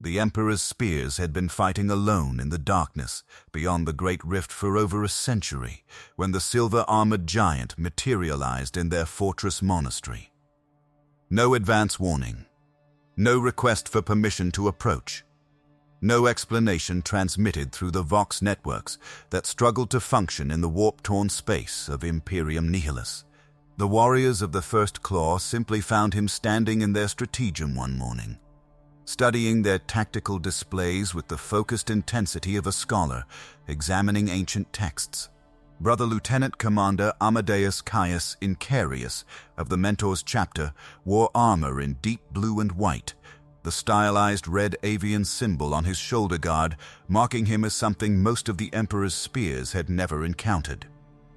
The Emperor's spears had been fighting alone in the darkness beyond the Great Rift for over a century when the silver-armored giant materialized in their fortress monastery. No advance warning. No request for permission to approach. No explanation transmitted through the Vox networks that struggled to function in the warp-torn space of Imperium Nihilus. The warriors of the First Claw simply found him standing in their stratagem one morning, studying their tactical displays with the focused intensity of a scholar examining ancient texts. Brother Lieutenant Commander Amadeus Kaias Incarius of the Mentor's chapter wore armor in deep blue and white, the stylized red avian symbol on his shoulder guard marking him as something most of the Emperor's spears had never encountered.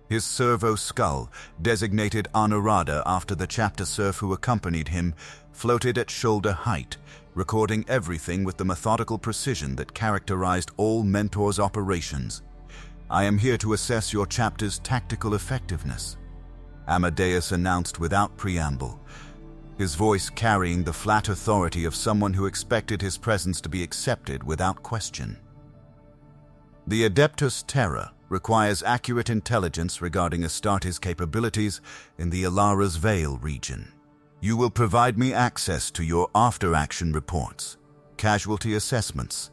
His servo skull, designated Honorada after the chapter serf who accompanied him, floated at shoulder height, recording everything with the methodical precision that characterized all Mentor's operations. "I am here to assess your chapter's tactical effectiveness," Amadeus announced without preamble, his voice carrying the flat authority of someone who expected his presence to be accepted without question. The Adeptus Terra requires accurate intelligence regarding Astartes' capabilities in the Alara's Vale region. You will provide me access to your after-action reports, casualty assessments,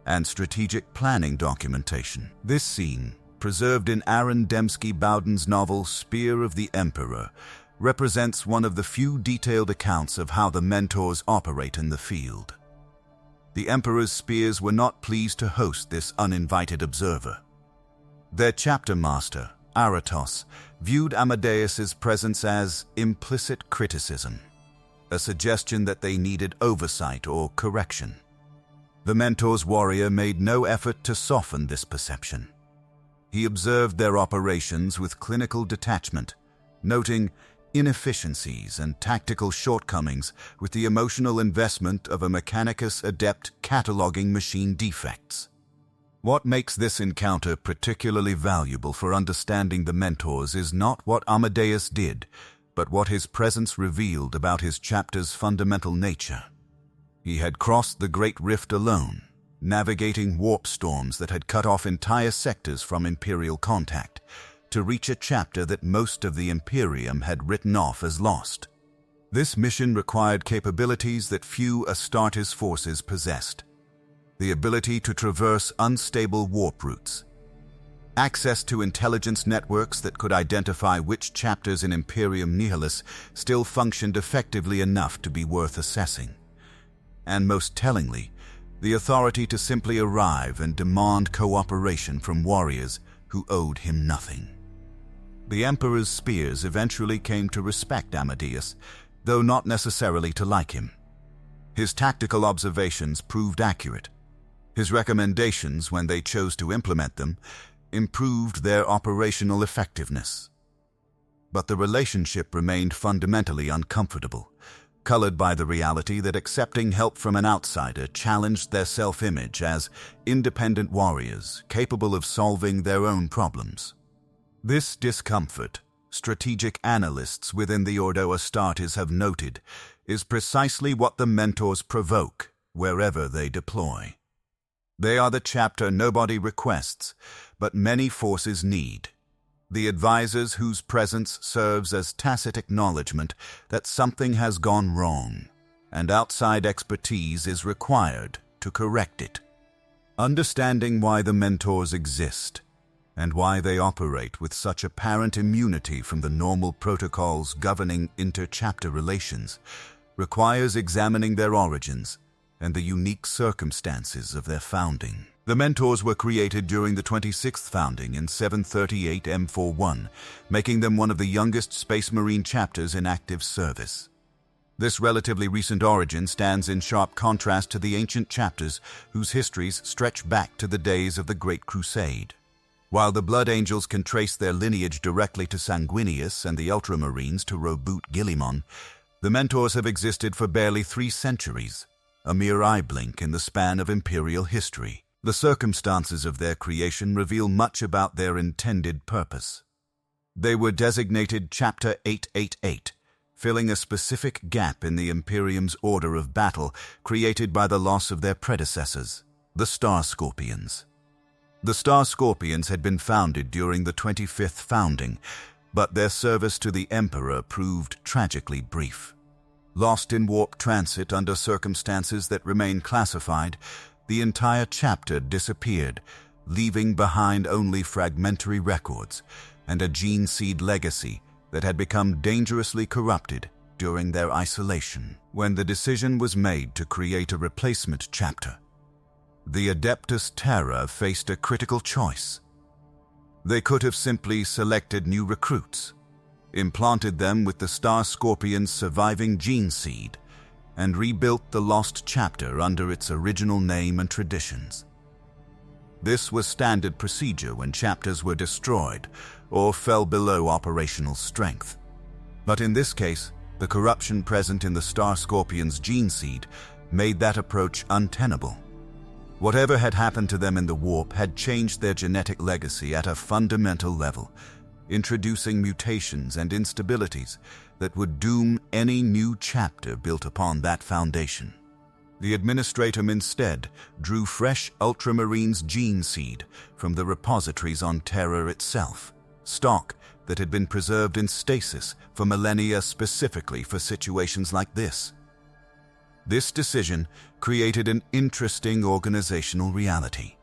and strategic planning documentation. This scene, preserved in Aaron Dembski-Bowden's novel Spear of the Emperor, represents one of the few detailed accounts of how the Mentors operate in the field. The Emperor's spears were not pleased to host this uninvited observer. Their chapter master, Aratos, viewed Amadeus's presence as implicit criticism, a suggestion that they needed oversight or correction. The Mentor's warrior made no effort to soften this perception. He observed their operations with clinical detachment, noting inefficiencies and tactical shortcomings with the emotional investment of a Mechanicus adept cataloging machine defects. What makes this encounter particularly valuable for understanding the Mentors is not what Amadeus did, but what his presence revealed about his chapter's fundamental nature. He had crossed the Great Rift alone, navigating warp storms that had cut off entire sectors from Imperial contact, to reach a chapter that most of the Imperium had written off as lost. This mission required capabilities that few Astartes forces possessed: the ability to traverse unstable warp routes, access to intelligence networks that could identify which chapters in Imperium Nihilus still functioned effectively enough to be worth assessing, and most tellingly, the authority to simply arrive and demand cooperation from warriors who owed him nothing. The Emperor's spears eventually came to respect Amadeus, though not necessarily to like him. His tactical observations proved accurate. His recommendations, when they chose to implement them, improved their operational effectiveness. But the relationship remained fundamentally uncomfortable, colored by the reality that accepting help from an outsider challenged their self-image as independent warriors capable of solving their own problems. This discomfort, strategic analysts within the Ordo Astartes have noted, is precisely what the Mentors provoke wherever they deploy. They are the chapter nobody requests, but many forces need. The advisors whose presence serves as tacit acknowledgement that something has gone wrong, and outside expertise is required to correct it. Understanding why the Mentors exist, and why they operate with such apparent immunity from the normal protocols governing inter-chapter relations, requires examining their origins and the unique circumstances of their founding. The Mentors were created during the 26th founding in 738 M41, making them one of the youngest Space Marine chapters in active service. This relatively recent origin stands in sharp contrast to the ancient chapters whose histories stretch back to the days of the Great Crusade. While the Blood Angels can trace their lineage directly to Sanguinius and the Ultramarines to Roboute Guillimon, the Mentors have existed for barely 3 centuries, a mere eye blink in the span of Imperial history. The circumstances of their creation reveal much about their intended purpose. They were designated Chapter 888, filling a specific gap in the Imperium's order of battle created by the loss of their predecessors, the Star Scorpions. The Star Scorpions had been founded during the 25th founding, but their service to the Emperor proved tragically brief. Lost in warp transit under circumstances that remain classified, the entire chapter disappeared, leaving behind only fragmentary records and a gene seed legacy that had become dangerously corrupted during their isolation. When the decision was made to create a replacement chapter, the Adeptus Terra faced a critical choice. They could have simply selected new recruits, implanted them with the Star Scorpion's surviving gene seed, and rebuilt the lost chapter under its original name and traditions. This was standard procedure when chapters were destroyed or fell below operational strength. But in this case, the corruption present in the Star Scorpion's gene seed made that approach untenable. Whatever had happened to them in the warp had changed their genetic legacy at a fundamental level, introducing mutations and instabilities that would doom any new chapter built upon that foundation. The Administratum instead drew fresh Ultramarines gene seed from the repositories on Terra itself, stock that had been preserved in stasis for millennia specifically for situations like this. This decision created an interesting organizational reality.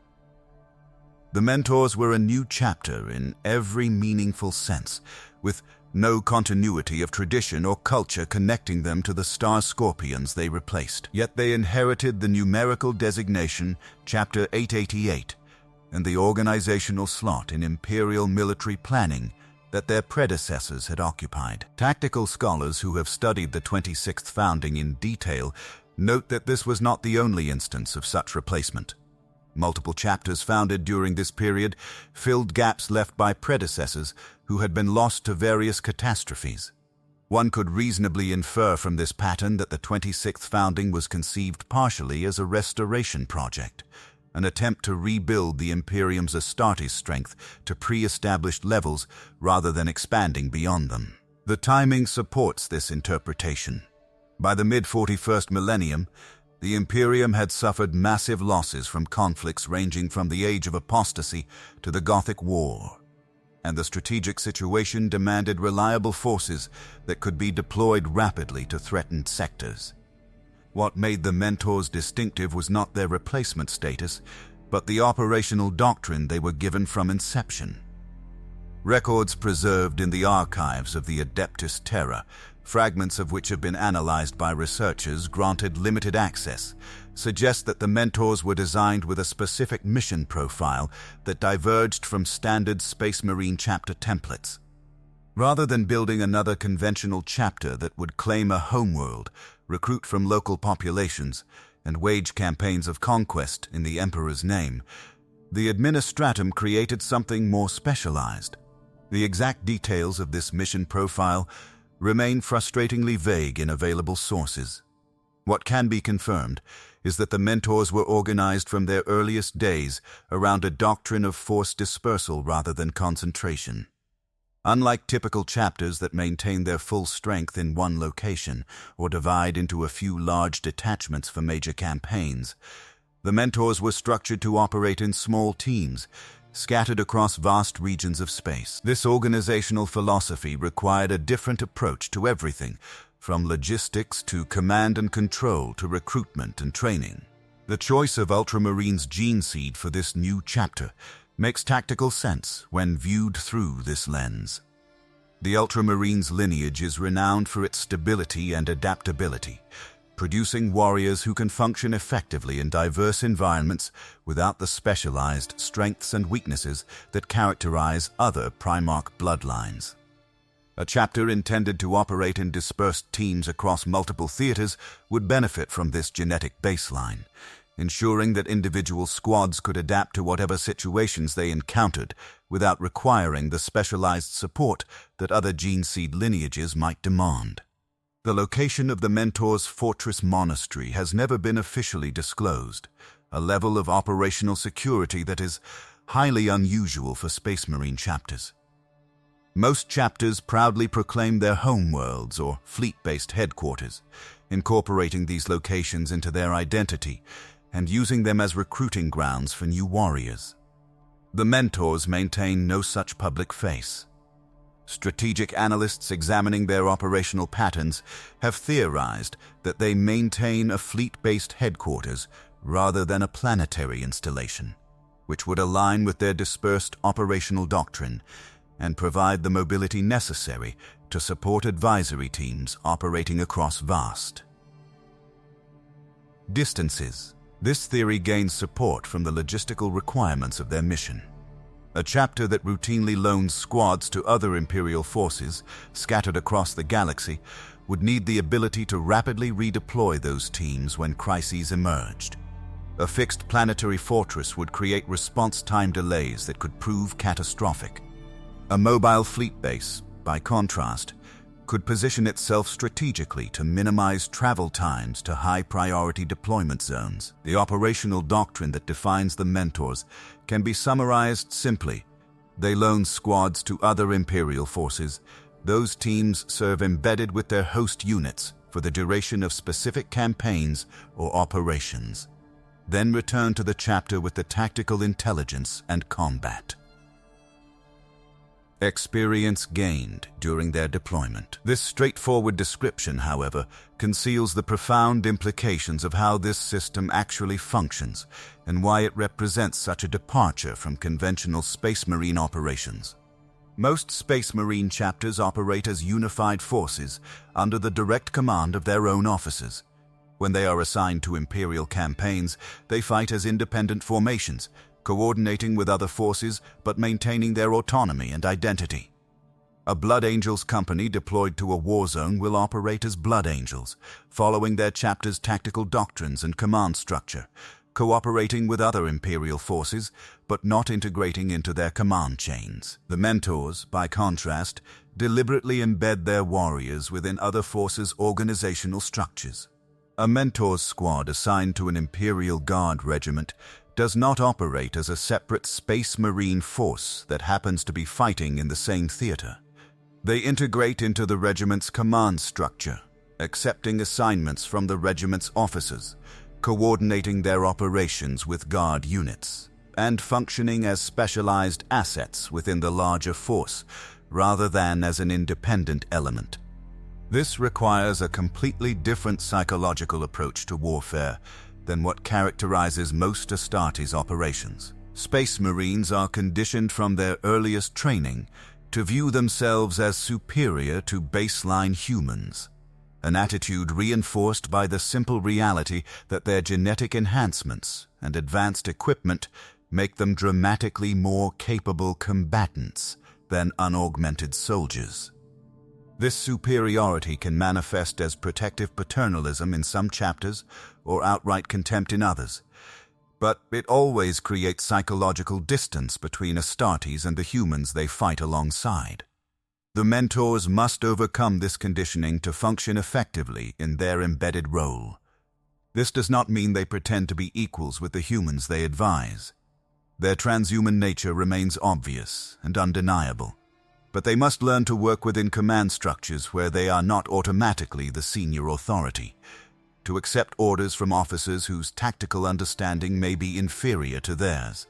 The Mentors were a new chapter in every meaningful sense, with no continuity of tradition or culture connecting them to the Star Scorpions they replaced. Yet they inherited the numerical designation Chapter 888 and the organizational slot in Imperial military planning that their predecessors had occupied. Tactical scholars who have studied the 26th founding in detail note that this was not the only instance of such replacement. Multiple chapters founded during this period filled gaps left by predecessors who had been lost to various catastrophes. One could reasonably infer from this pattern that the 26th founding was conceived partially as a restoration project, an attempt to rebuild the Imperium's Astartes strength to pre-established levels rather than expanding beyond them. The timing supports this interpretation. By the mid-41st millennium, the Imperium had suffered massive losses from conflicts ranging from the Age of Apostasy to the Gothic War, and the strategic situation demanded reliable forces that could be deployed rapidly to threatened sectors. What made the Mentors distinctive was not their replacement status, but the operational doctrine they were given from inception. Records preserved in the archives of the Adeptus Terra, fragments of which have been analyzed by researchers granted limited access, suggest that the Mentors were designed with a specific mission profile that diverged from standard Space Marine chapter templates. Rather than building another conventional chapter that would claim a homeworld, recruit from local populations, and wage campaigns of conquest in the Emperor's name, the Administratum created something more specialized. The exact details of this mission profile remain frustratingly vague in available sources. What can be confirmed is that the Mentors were organized from their earliest days around a doctrine of force dispersal rather than concentration. Unlike typical chapters that maintain their full strength in one location or divide into a few large detachments for major campaigns, the Mentors were structured to operate in small teams, scattered across vast regions of space. This organizational philosophy required a different approach to everything, from logistics to command and control to recruitment and training. The choice of Ultramarines gene seed for this new chapter makes tactical sense when viewed through this lens. The Ultramarines lineage is renowned for its stability and adaptability, producing warriors who can function effectively in diverse environments without the specialized strengths and weaknesses that characterize other Primarch bloodlines. A chapter intended to operate in dispersed teams across multiple theaters would benefit from this genetic baseline, ensuring that individual squads could adapt to whatever situations they encountered without requiring the specialized support that other gene seed lineages might demand. The location of the Mentors' fortress monastery has never been officially disclosed, a level of operational security that is highly unusual for Space Marine chapters. Most chapters proudly proclaim their homeworlds or fleet-based headquarters, incorporating these locations into their identity and using them as recruiting grounds for new warriors. The mentors maintain no such public face. Strategic analysts examining their operational patterns have theorized that they maintain a fleet-based headquarters rather than a planetary installation, which would align with their dispersed operational doctrine and provide the mobility necessary to support advisory teams operating across vast distances. This theory gains support from the logistical requirements of their mission. A chapter that routinely loans squads to other Imperial forces scattered across the galaxy would need the ability to rapidly redeploy those teams when crises emerged. A fixed planetary fortress would create response time delays that could prove catastrophic. A mobile fleet base, by contrast, could position itself strategically to minimize travel times to high-priority deployment zones. The operational doctrine that defines the mentors can be summarized simply. They loan squads to other Imperial forces. Those teams serve embedded with their host units for the duration of specific campaigns or operations, then return to the chapter with the tactical intelligence and combat experience gained during their deployment. This straightforward description, however, conceals the profound implications of how this system actually functions and why it represents such a departure from conventional Space Marine operations. Most Space Marine chapters operate as unified forces under the direct command of their own officers. When they are assigned to Imperial campaigns, they fight as independent formations, coordinating with other forces but maintaining their autonomy and identity. A Blood Angels company deployed to a war zone will operate as Blood Angels, following their chapter's tactical doctrines and command structure, cooperating with other Imperial forces but not integrating into their command chains. The mentors, by contrast, deliberately embed their warriors within other forces' organizational structures. A mentor's squad assigned to an Imperial Guard regiment does not operate as a separate Space Marine force that happens to be fighting in the same theater. They integrate into the regiment's command structure, accepting assignments from the regiment's officers, coordinating their operations with Guard units, and functioning as specialized assets within the larger force, rather than as an independent element. This requires a completely different psychological approach to warfare than what characterizes most Astartes operations. Space Marines are conditioned from their earliest training to view themselves as superior to baseline humans, an attitude reinforced by the simple reality that their genetic enhancements and advanced equipment make them dramatically more capable combatants than unaugmented soldiers. This superiority can manifest as protective paternalism in some chapters or outright contempt in others, but it always creates psychological distance between Astartes and the humans they fight alongside. The mentors must overcome this conditioning to function effectively in their embedded role. This does not mean they pretend to be equals with the humans they advise. Their transhuman nature remains obvious and undeniable, but they must learn to work within command structures where they are not automatically the senior authority, to accept orders from officers whose tactical understanding may be inferior to theirs,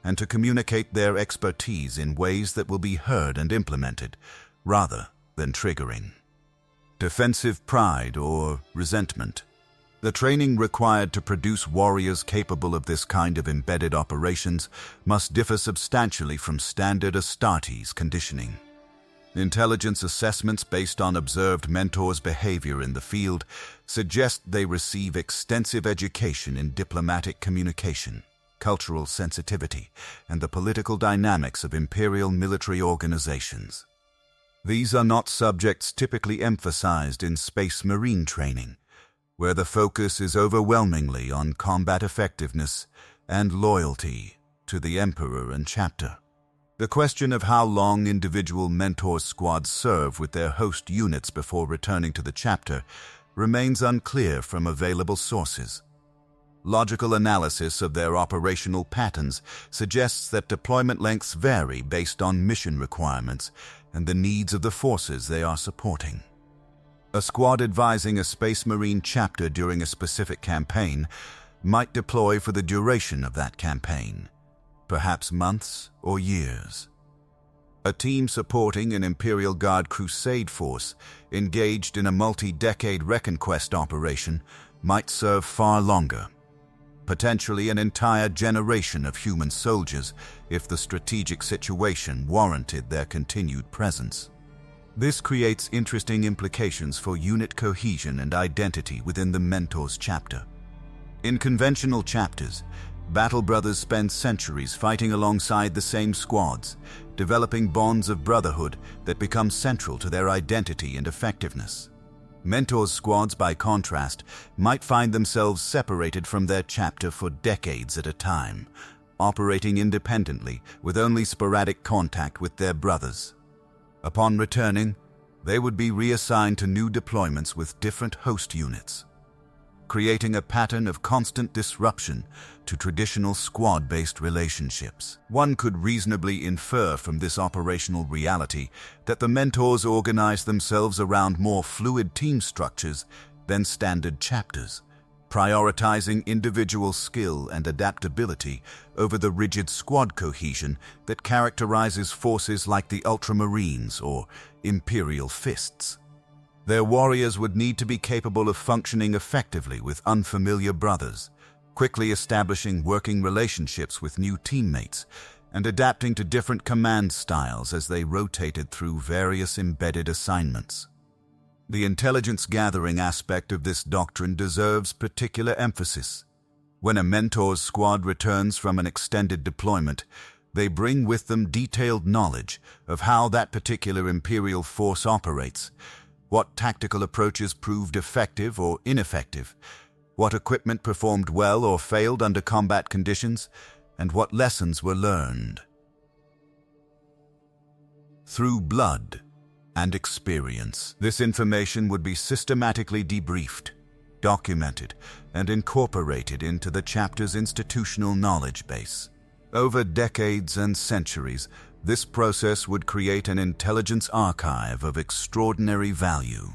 and to communicate their expertise in ways that will be heard and implemented, rather than triggering defensive pride or resentment. The training required to produce warriors capable of this kind of embedded operations must differ substantially from standard Astartes conditioning. Intelligence assessments based on observed mentors' behavior in the field suggest they receive extensive education in diplomatic communication, cultural sensitivity, and the political dynamics of Imperial military organizations. These are not subjects typically emphasized in Space Marine training, where the focus is overwhelmingly on combat effectiveness and loyalty to the Emperor and chapter. The question of how long individual mentor squads serve with their host units before returning to the chapter remains unclear from available sources. Logical analysis of their operational patterns suggests that deployment lengths vary based on mission requirements and the needs of the forces they are supporting. A squad advising a Space Marine chapter during a specific campaign might deploy for the duration of that campaign, perhaps months or years. A team supporting an Imperial Guard crusade force engaged in a multi-decade reconquest operation might serve far longer, potentially an entire generation of human soldiers if the strategic situation warranted their continued presence. This creates interesting implications for unit cohesion and identity within the Mentors chapter. In conventional chapters, Battle Brothers spend centuries fighting alongside the same squads, developing bonds of brotherhood that become central to their identity and effectiveness. Mentors squads, by contrast, might find themselves separated from their chapter for decades at a time, operating independently with only sporadic contact with their brothers. Upon returning, they would be reassigned to new deployments with different host units, creating a pattern of constant disruption to traditional squad-based relationships. One could reasonably infer from this operational reality that the Mentors organize themselves around more fluid team structures than standard chapters, prioritizing individual skill and adaptability over the rigid squad cohesion that characterizes forces like the Ultramarines or Imperial Fists. Their warriors would need to be capable of functioning effectively with unfamiliar brothers, quickly establishing working relationships with new teammates, and adapting to different command styles as they rotated through various embedded assignments. The intelligence gathering aspect of this doctrine deserves particular emphasis. When a Mentor's squad returns from an extended deployment, they bring with them detailed knowledge of how that particular Imperial force operates, what tactical approaches proved effective or ineffective, what equipment performed well or failed under combat conditions, and what lessons were learned. Through blood and experience, this information would be systematically debriefed, documented, and incorporated into the chapter's institutional knowledge base. Over decades and centuries, this process would create an intelligence archive of extraordinary value.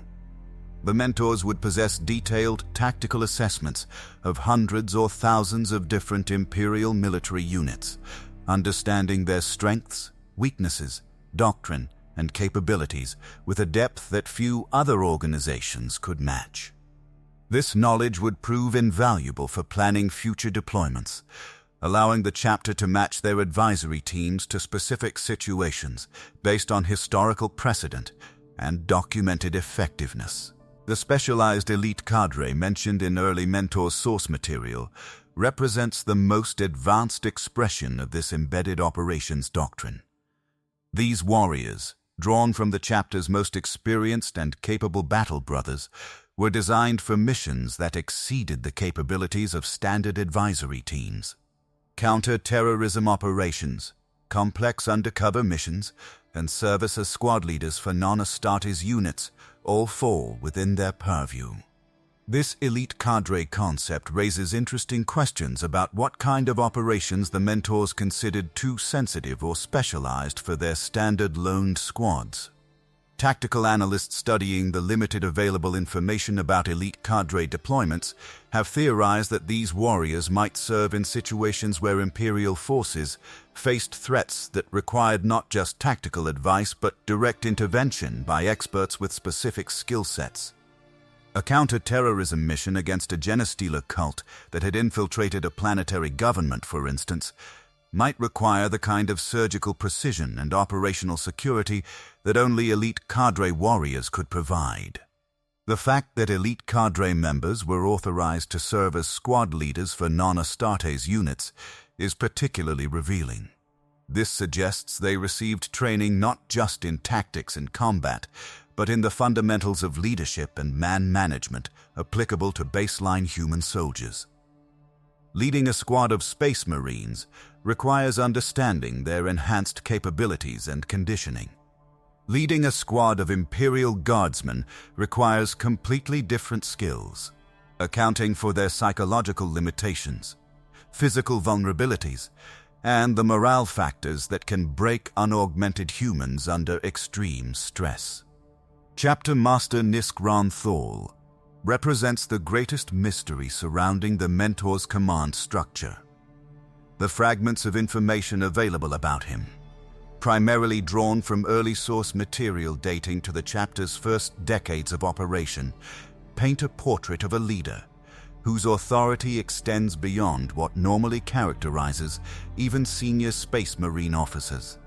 The Mentors would possess detailed tactical assessments of hundreds or thousands of different Imperial military units, understanding their strengths, weaknesses, doctrine, and capabilities with a depth that few other organizations could match. This knowledge would prove invaluable for planning future deployments, allowing the chapter to match their advisory teams to specific situations based on historical precedent and documented effectiveness. The specialized elite cadre mentioned in early Mentor source material represents the most advanced expression of this embedded operations doctrine. These warriors, drawn from the chapter's most experienced and capable battle brothers, were designed for missions that exceeded the capabilities of standard advisory teams. Counter-terrorism operations, complex undercover missions, and service as squad leaders for non-Astartes units all fall within their purview. This elite cadre concept raises interesting questions about what kind of operations the Mentors considered too sensitive or specialized for their standard loaned squads. Tactical analysts studying the limited available information about elite cadre deployments have theorized that these warriors might serve in situations where Imperial forces faced threats that required not just tactical advice but direct intervention by experts with specific skill sets. A counter-terrorism mission against a Genestealer cult that had infiltrated a planetary government, for instance, might require the kind of surgical precision and operational security that only elite cadre warriors could provide. The fact that elite cadre members were authorized to serve as squad leaders for non-Astartes units is particularly revealing. This suggests they received training not just in tactics and combat, but in the fundamentals of leadership and man management applicable to baseline human soldiers. Leading a squad of Space Marines requires understanding their enhanced capabilities and conditioning. Leading a squad of Imperial Guardsmen requires completely different skills, accounting for their psychological limitations, physical vulnerabilities, and the morale factors that can break unaugmented humans under extreme stress. Chapter Master Nisk Ran-Thawll represents the greatest mystery surrounding the Mentor's command structure. The fragments of information available about him, primarily drawn from early source material dating to the chapter's first decades of operation, paint a portrait of a leader whose authority extends beyond what normally characterizes even senior Space Marine officers.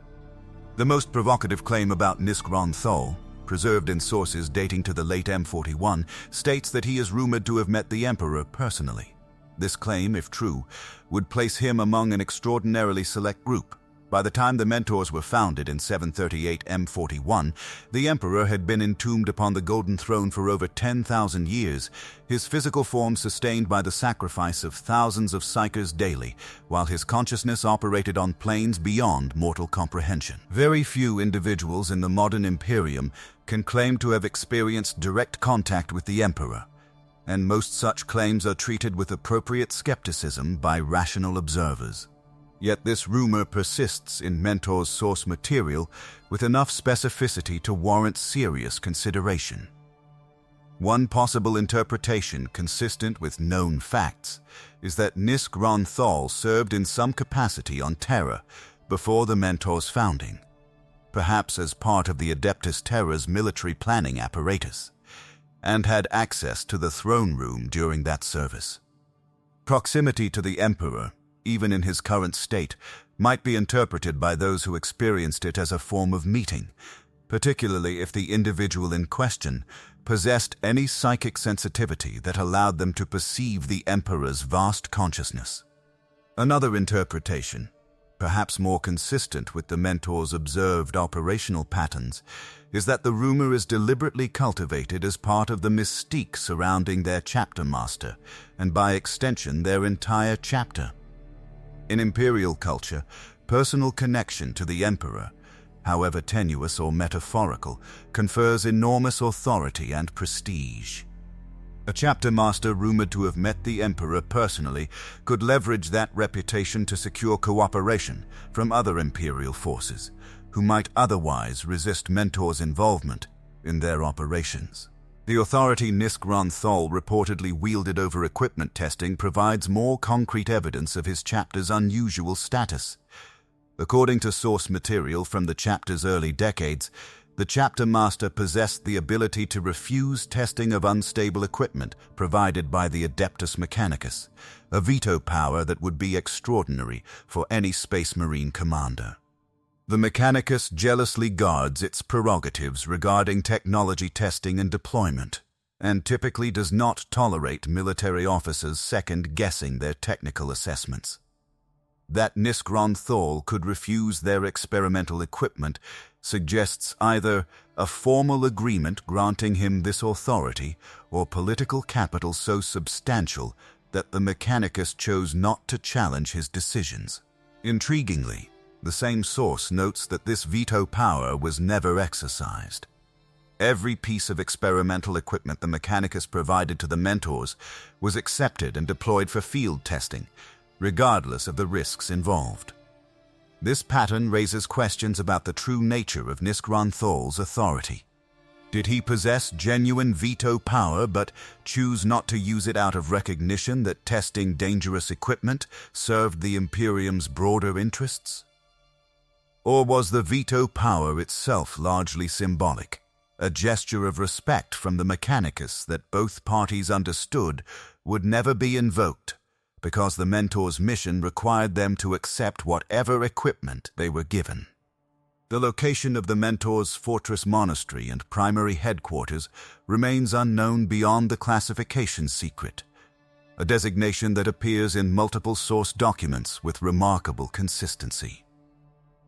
The most provocative claim about Nisk Ran-Thawll, preserved in sources dating to the late M41, states that he is rumored to have met the Emperor personally. This claim, if true, would place him among an extraordinarily select group. By the time the Mentors were founded in 738 M41, the Emperor had been entombed upon the Golden Throne for over 10,000 years, his physical form sustained by the sacrifice of thousands of psychers daily, while his consciousness operated on planes beyond mortal comprehension. Very few individuals in the modern Imperium can claim to have experienced direct contact with the Emperor, and most such claims are treated with appropriate skepticism by rational observers. Yet this rumor persists in Mentor's source material with enough specificity to warrant serious consideration. One possible interpretation consistent with known facts is that Nisk Ran-Thawll served in some capacity on Terra before the Mentor's founding, perhaps as part of the Adeptus Terra's military planning apparatus, and had access to the throne room during that service. Proximity to the Emperor, even in his current state, might be interpreted by those who experienced it as a form of meeting, particularly if the individual in question possessed any psychic sensitivity that allowed them to perceive the Emperor's vast consciousness. Another interpretation, perhaps more consistent with the Mentor's observed operational patterns, is that the rumor is deliberately cultivated as part of the mystique surrounding their chapter master, and by extension their entire chapter. In Imperial culture, personal connection to the Emperor, however tenuous or metaphorical, confers enormous authority and prestige. A chapter master rumored to have met the Emperor personally could leverage that reputation to secure cooperation from other Imperial forces, who might otherwise resist Mentor's involvement in their operations. The authority Nisk Ran-Thawll reportedly wielded over equipment testing provides more concrete evidence of his chapter's unusual status. According to source material from the chapter's early decades, the chapter master possessed the ability to refuse testing of unstable equipment provided by the Adeptus Mechanicus, a veto power that would be extraordinary for any Space Marine commander. The Mechanicus jealously guards its prerogatives regarding technology testing and deployment, and typically does not tolerate military officers second-guessing their technical assessments. That Nisk Ran-Thawll could refuse their experimental equipment suggests either a formal agreement granting him this authority or political capital so substantial that the Mechanicus chose not to challenge his decisions. Intriguingly, the same source notes that this veto power was never exercised. Every piece of experimental equipment the Mechanicus provided to the Mentors was accepted and deployed for field testing, regardless of the risks involved. This pattern raises questions about the true nature of Nisk Ran-Thawll's authority. Did he possess genuine veto power but choose not to use it out of recognition that testing dangerous equipment served the Imperium's broader interests? Or was the veto power itself largely symbolic, a gesture of respect from the Mechanicus that both parties understood would never be invoked because the Mentor's mission required them to accept whatever equipment they were given? The location of the Mentor's fortress monastery and primary headquarters remains unknown beyond the classification secret, a designation that appears in multiple source documents with remarkable consistency.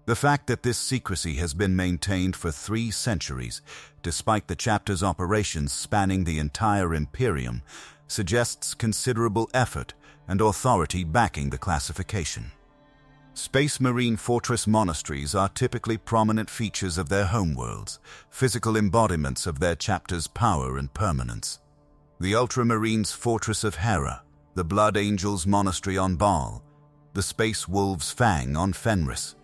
The fact that this secrecy has been maintained for 3 centuries, despite the chapter's operations spanning the entire Imperium, suggests considerable effort and authority backing the classification. Space Marine fortress monasteries are typically prominent features of their homeworlds, physical embodiments of their chapter's power and permanence. The Ultramarines' Fortress of Hera, the Blood Angels Monastery on Baal, the Space Wolf's Fang on Fenris.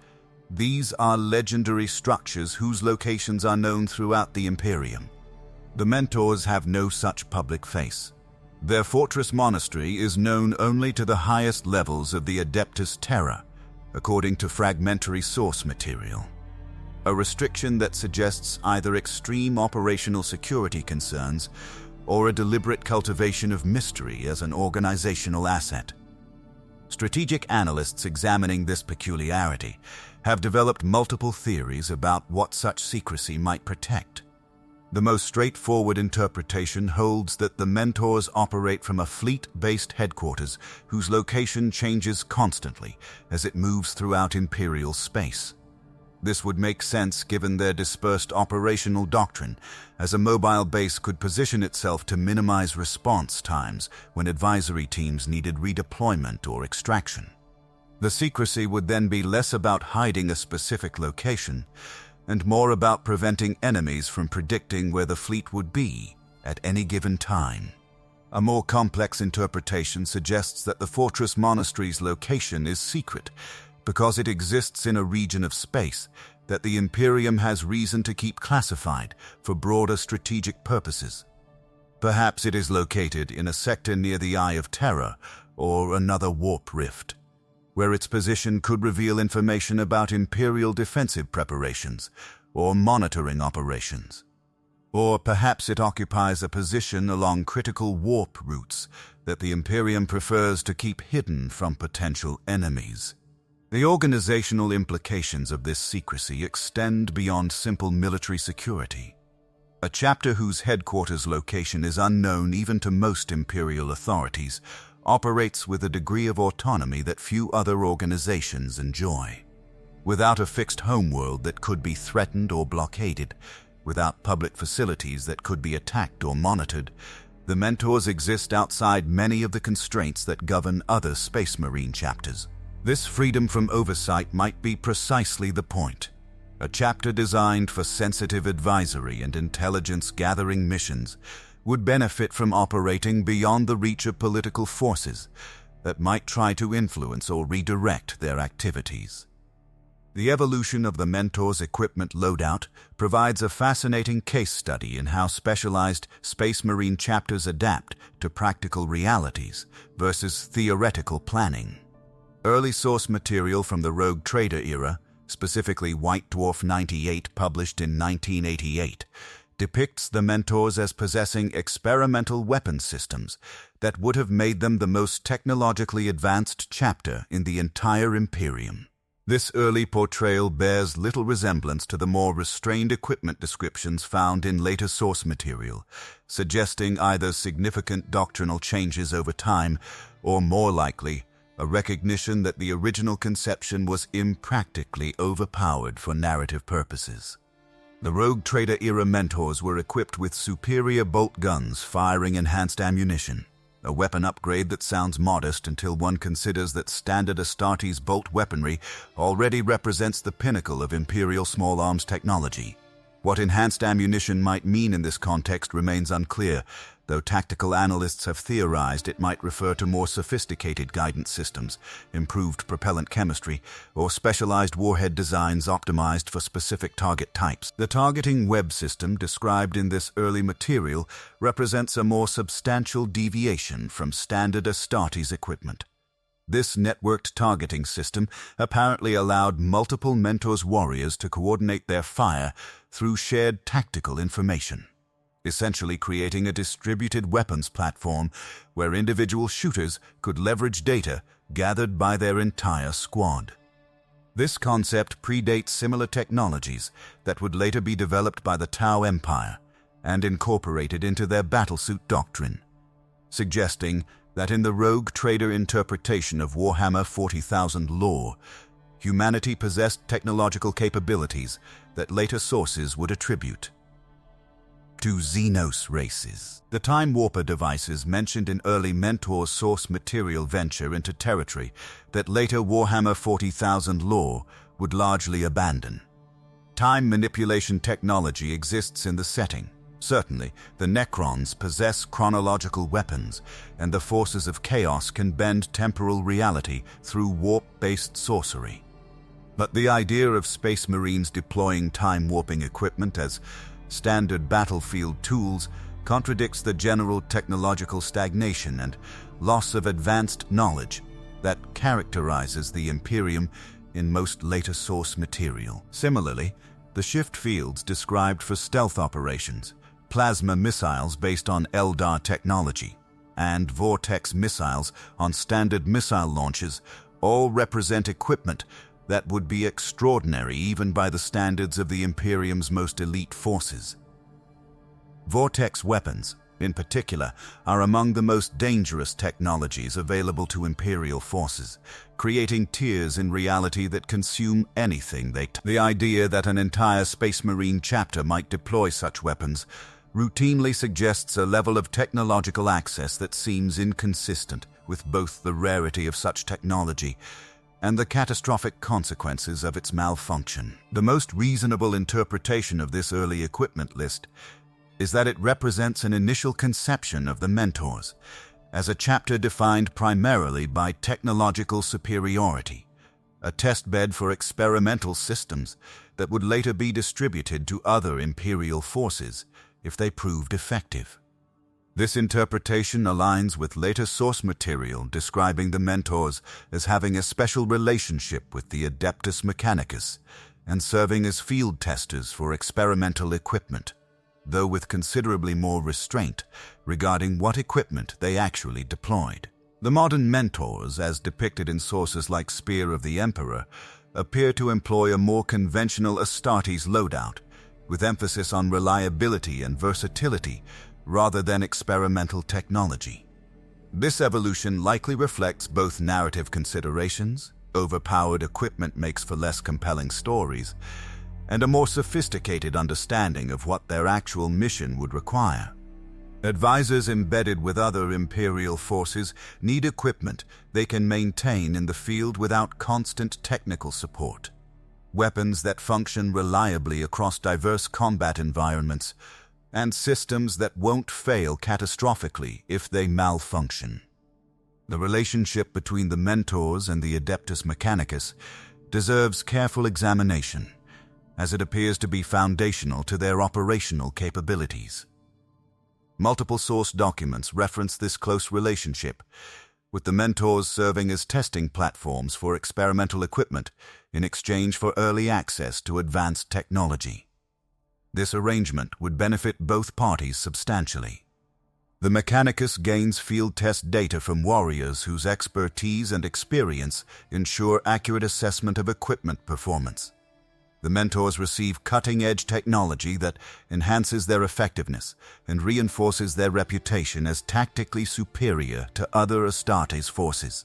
These are legendary structures whose locations are known throughout the Imperium. The Mentors have no such public face. Their fortress monastery is known only to the highest levels of the Adeptus Terra, according to fragmentary source material. A restriction that suggests either extreme operational security concerns or a deliberate cultivation of mystery as an organizational asset. Strategic analysts examining this peculiarity have developed multiple theories about what such secrecy might protect. The most straightforward interpretation holds that the Mentors operate from a fleet-based headquarters whose location changes constantly as it moves throughout Imperial space. This would make sense given their dispersed operational doctrine, as a mobile base could position itself to minimize response times when advisory teams needed redeployment or extraction. The secrecy would then be less about hiding a specific location and more about preventing enemies from predicting where the fleet would be at any given time. A more complex interpretation suggests that the fortress monastery's location is secret because it exists in a region of space that the Imperium has reason to keep classified for broader strategic purposes. Perhaps it is located in a sector near the Eye of Terror or another warp rift, where its position could reveal information about Imperial defensive preparations or monitoring operations. Or perhaps it occupies a position along critical warp routes that the Imperium prefers to keep hidden from potential enemies. The organizational implications of this secrecy extend beyond simple military security. A chapter whose headquarters location is unknown even to most Imperial authorities operates with a degree of autonomy that few other organizations enjoy. Without a fixed homeworld that could be threatened or blockaded, without public facilities that could be attacked or monitored, the Mentors exist outside many of the constraints that govern other Space Marine chapters. This freedom from oversight might be precisely the point. A chapter designed for sensitive advisory and intelligence-gathering missions would benefit from operating beyond the reach of political forces that might try to influence or redirect their activities. The evolution of the Mentors' equipment loadout provides a fascinating case study in how specialized Space Marine chapters adapt to practical realities versus theoretical planning. Early source material from the Rogue Trader era, specifically White Dwarf 98 published in 1988, depicts the Mentors as possessing experimental weapon systems that would have made them the most technologically advanced chapter in the entire Imperium. This early portrayal bears little resemblance to the more restrained equipment descriptions found in later source material, suggesting either significant doctrinal changes over time or, more likely, a recognition that the original conception was impractically overpowered for narrative purposes. The Rogue Trader era Mentors were equipped with superior bolt guns firing enhanced ammunition, a weapon upgrade that sounds modest until one considers that standard Astartes bolt weaponry already represents the pinnacle of Imperial small arms technology. What enhanced ammunition might mean in this context remains unclear, though tactical analysts have theorized it might refer to more sophisticated guidance systems, improved propellant chemistry, or specialized warhead designs optimized for specific target types. The targeting web system described in this early material represents a more substantial deviation from standard Astartes equipment. This networked targeting system apparently allowed multiple Mentors warriors to coordinate their fire through shared tactical information, essentially creating a distributed weapons platform where individual shooters could leverage data gathered by their entire squad. This concept predates similar technologies that would later be developed by the Tau Empire and incorporated into their battlesuit doctrine, suggesting that in the Rogue Trader interpretation of Warhammer 40,000 lore, humanity possessed technological capabilities that later sources would attribute to Xenos races. The Time Warper devices mentioned in early Mentor source material venture into territory that later Warhammer 40,000 lore would largely abandon. Time manipulation technology exists in the setting, Certainly, the Necrons possess chronological weapons, and the forces of chaos can bend temporal reality through warp-based sorcery. But the idea of Space Marines deploying time-warping equipment as standard battlefield tools contradicts the general technological stagnation and loss of advanced knowledge that characterizes the Imperium in most later source material. Similarly, the shift fields described for stealth operations, plasma missiles based on Eldar technology, and vortex missiles on standard missile launches all represent equipment that would be extraordinary even by the standards of the Imperium's most elite forces. Vortex weapons, in particular, are among the most dangerous technologies available to Imperial forces, creating tiers in reality that consume anything they touch. The idea that an entire Space Marine chapter might deploy such weapons routinely suggests a level of technological access that seems inconsistent with both the rarity of such technology and the catastrophic consequences of its malfunction. The most reasonable interpretation of this early equipment list is that it represents an initial conception of the Mentors as a chapter defined primarily by technological superiority, a testbed for experimental systems that would later be distributed to other Imperial forces if they proved effective. This interpretation aligns with later source material describing the Mentors as having a special relationship with the Adeptus Mechanicus and serving as field testers for experimental equipment, though with considerably more restraint regarding what equipment they actually deployed. The modern Mentors, as depicted in sources like Spear of the Emperor, appear to employ a more conventional Astartes loadout, with emphasis on reliability and versatility rather than experimental technology. This evolution likely reflects both narrative considerations, overpowered equipment makes for less compelling stories, and a more sophisticated understanding of what their actual mission would require. Advisors embedded with other Imperial forces need equipment they can maintain in the field without constant technical support. Weapons that function reliably across diverse combat environments, and systems that won't fail catastrophically if they malfunction. The relationship between the Mentors and the Adeptus Mechanicus deserves careful examination, as it appears to be foundational to their operational capabilities. Multiple source documents reference this close relationship, with the Mentors serving as testing platforms for experimental equipment in exchange for early access to advanced technology. This arrangement would benefit both parties substantially. The Mechanicus gains field test data from warriors whose expertise and experience ensure accurate assessment of equipment performance. The Mentors receive cutting-edge technology that enhances their effectiveness and reinforces their reputation as tactically superior to other Astartes forces.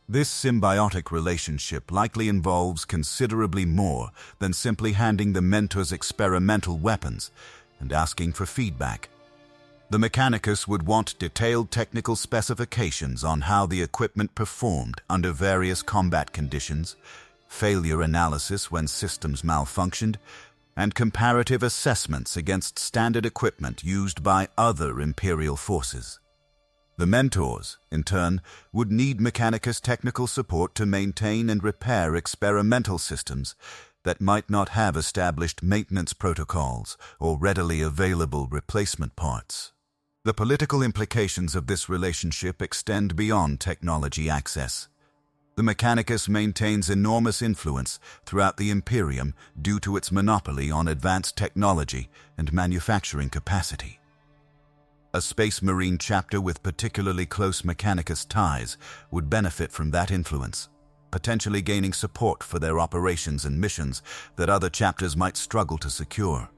This symbiotic relationship likely involves considerably more than simply handing the Mentors experimental weapons and asking for feedback. The Mechanicus would want detailed technical specifications on how the equipment performed under various combat conditions, failure analysis when systems malfunctioned, and comparative assessments against standard equipment used by other Imperial forces. The Mentors, in turn, would need Mechanicus technical support to maintain and repair experimental systems that might not have established maintenance protocols or readily available replacement parts. The political implications of this relationship extend beyond technology access. The Mechanicus maintains enormous influence throughout the Imperium due to its monopoly on advanced technology and manufacturing capacity. A Space Marine chapter with particularly close Mechanicus ties would benefit from that influence, potentially gaining support for their operations and missions that other chapters might struggle to secure.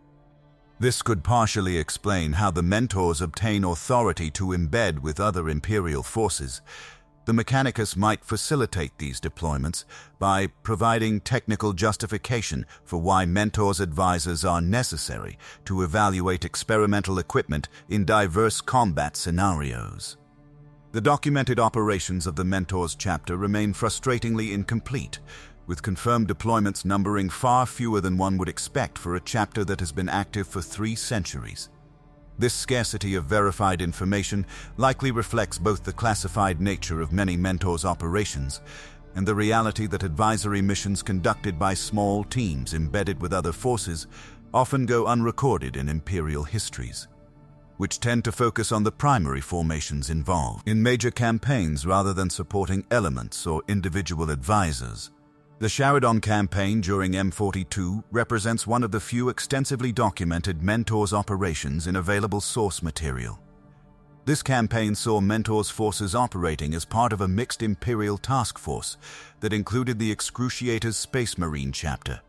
This could partially explain how the Mentors obtain authority to embed with other Imperial forces. The Mechanicus might facilitate these deployments by providing technical justification for why Mentors advisors are necessary to evaluate experimental equipment in diverse combat scenarios. The documented operations of the Mentors chapter remain frustratingly incomplete, with confirmed deployments numbering far fewer than one would expect for a chapter that has been active for 3 centuries. This scarcity of verified information likely reflects both the classified nature of many Mentors' operations and the reality that advisory missions conducted by small teams embedded with other forces often go unrecorded in Imperial histories, which tend to focus on the primary formations involved in major campaigns rather than supporting elements or individual advisors. The Charadon Campaign during M42 represents one of the few extensively documented Mentors operations in available source material. This campaign saw Mentors forces operating as part of a mixed Imperial task force that included the Excruciator's Space Marine chapter,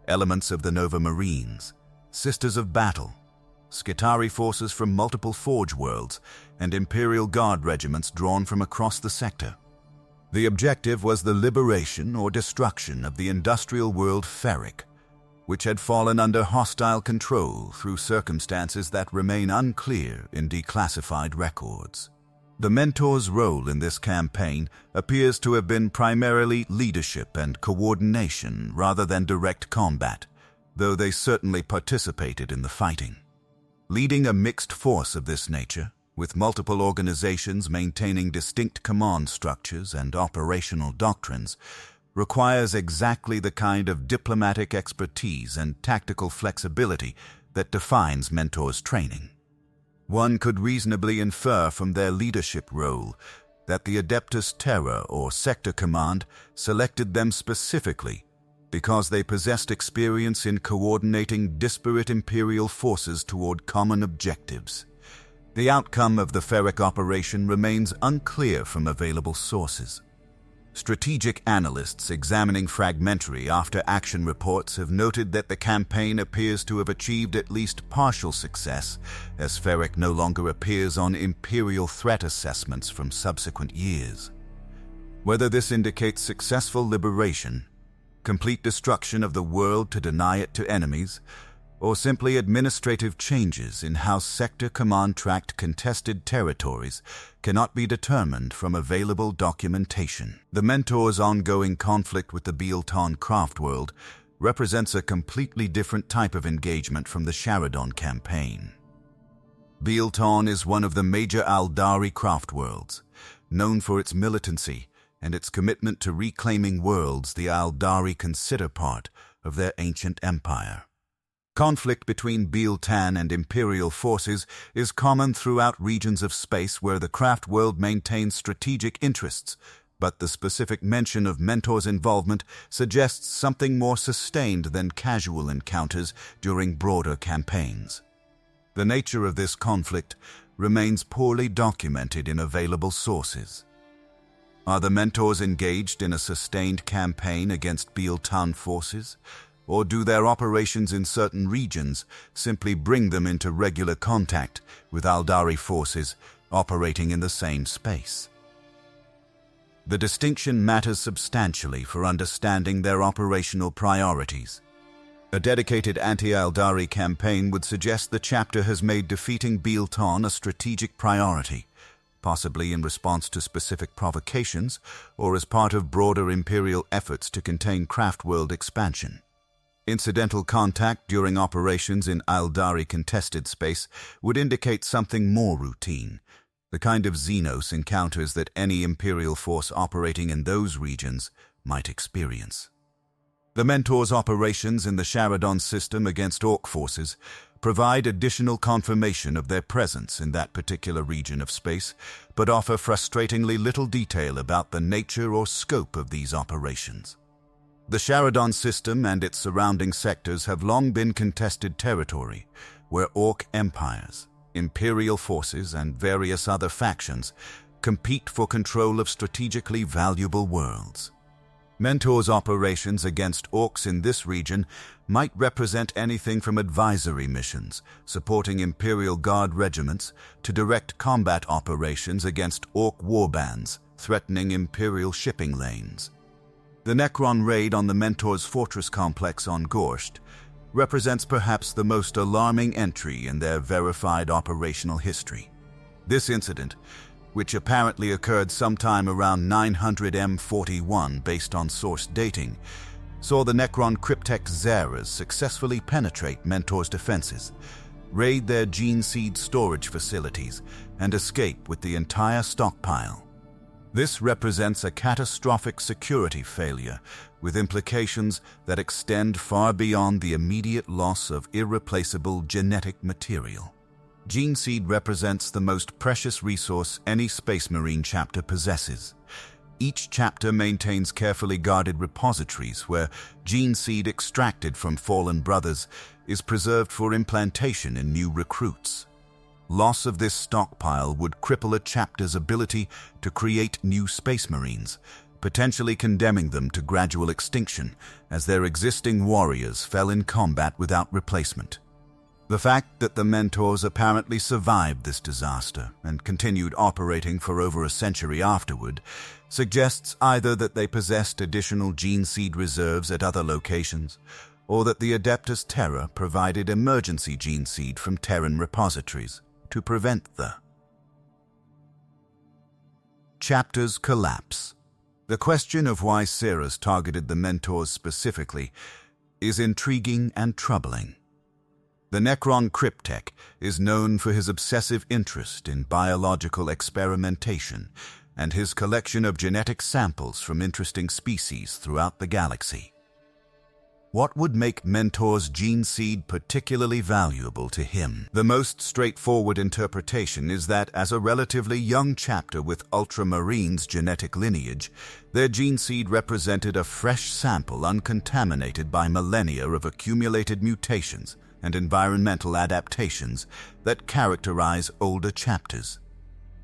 elements of the Nova Marines, Sisters of Battle, Skitarii forces from multiple Forge worlds, and Imperial Guard regiments drawn from across the sector. The objective was the liberation or destruction of the industrial world Ferric, which had fallen under hostile control through circumstances that remain unclear in declassified records. The Mentors' role in this campaign appears to have been primarily leadership and coordination rather than direct combat, though they certainly participated in the fighting. Leading a mixed force of this nature, with multiple organizations maintaining distinct command structures and operational doctrines, requires exactly the kind of diplomatic expertise and tactical flexibility that defines Mentors' training. One could reasonably infer from their leadership role that the Adeptus Terra or Sector Command selected them specifically because they possessed experience in coordinating disparate Imperial forces toward common objectives. The outcome of the Ferric operation remains unclear from available sources. Strategic analysts examining fragmentary after-action reports have noted that the campaign appears to have achieved at least partial success, as Ferric no longer appears on Imperial threat assessments from subsequent years. Whether this indicates successful liberation, complete destruction of the world to deny it to enemies, or simply administrative changes in how Sector Command tracked contested territories cannot be determined from available documentation. The Mentors' ongoing conflict with the Biel-Tan craft world represents a completely different type of engagement from the Charadon Campaign. Biel-Tan is one of the major Aldari craft worlds, known for its militancy and its commitment to reclaiming worlds the Aldari consider part of their ancient empire. Conflict between Biel-Tan and Imperial forces is common throughout regions of space where the craft world maintains strategic interests, but the specific mention of Mentors' involvement suggests something more sustained than casual encounters during broader campaigns. The nature of this conflict remains poorly documented in available sources. Are the Mentors engaged in a sustained campaign against Biel-Tan forces? Or do their operations in certain regions simply bring them into regular contact with Aldari forces operating in the same space? The distinction matters substantially for understanding their operational priorities. A dedicated anti-Aldari campaign would suggest the chapter has made defeating Biel-Tan a strategic priority, possibly in response to specific provocations or as part of broader Imperial efforts to contain craft world expansion. Incidental contact during operations in Aldari contested space would indicate something more routine, the kind of Xenos encounters that any Imperial force operating in those regions might experience. The Mentors' operations in the Charadon system against Orc forces provide additional confirmation of their presence in that particular region of space, but offer frustratingly little detail about the nature or scope of these operations. The Charadon system and its surrounding sectors have long been contested territory, where Orc empires, Imperial forces, and various other factions compete for control of strategically valuable worlds. Mentors' operations against Orcs in this region might represent anything from advisory missions, supporting Imperial Guard regiments, to direct combat operations against Orc warbands, threatening Imperial shipping lanes. The Necron raid on the Mentors' fortress complex on Gorsht represents perhaps the most alarming entry in their verified operational history. This incident, which apparently occurred sometime around 900 M41 based on source dating, saw the Necron cryptek Xeras successfully penetrate Mentors' defenses, raid their gene seed storage facilities, and escape with the entire stockpile. This represents a catastrophic security failure, with implications that extend far beyond the immediate loss of irreplaceable genetic material. Gene seed represents the most precious resource any Space Marine chapter possesses. Each chapter maintains carefully guarded repositories where gene seed extracted from fallen brothers is preserved for implantation in new recruits. Loss of this stockpile would cripple a chapter's ability to create new Space Marines, potentially condemning them to gradual extinction as their existing warriors fell in combat without replacement. The fact that the Mentors apparently survived this disaster and continued operating for over a century afterward suggests either that they possessed additional gene seed reserves at other locations, or that the Adeptus Terra provided emergency gene seed from Terran repositories to prevent the chapter's collapse. The question of why Ceres targeted the Mentors specifically is intriguing and troubling. The Necron Cryptek is known for his obsessive interest in biological experimentation and his collection of genetic samples from interesting species throughout the galaxy. What would make Mentor's gene seed particularly valuable to him? The most straightforward interpretation is that as a relatively young chapter with Ultramarines' genetic lineage, their gene seed represented a fresh sample uncontaminated by millennia of accumulated mutations and environmental adaptations that characterize older chapters.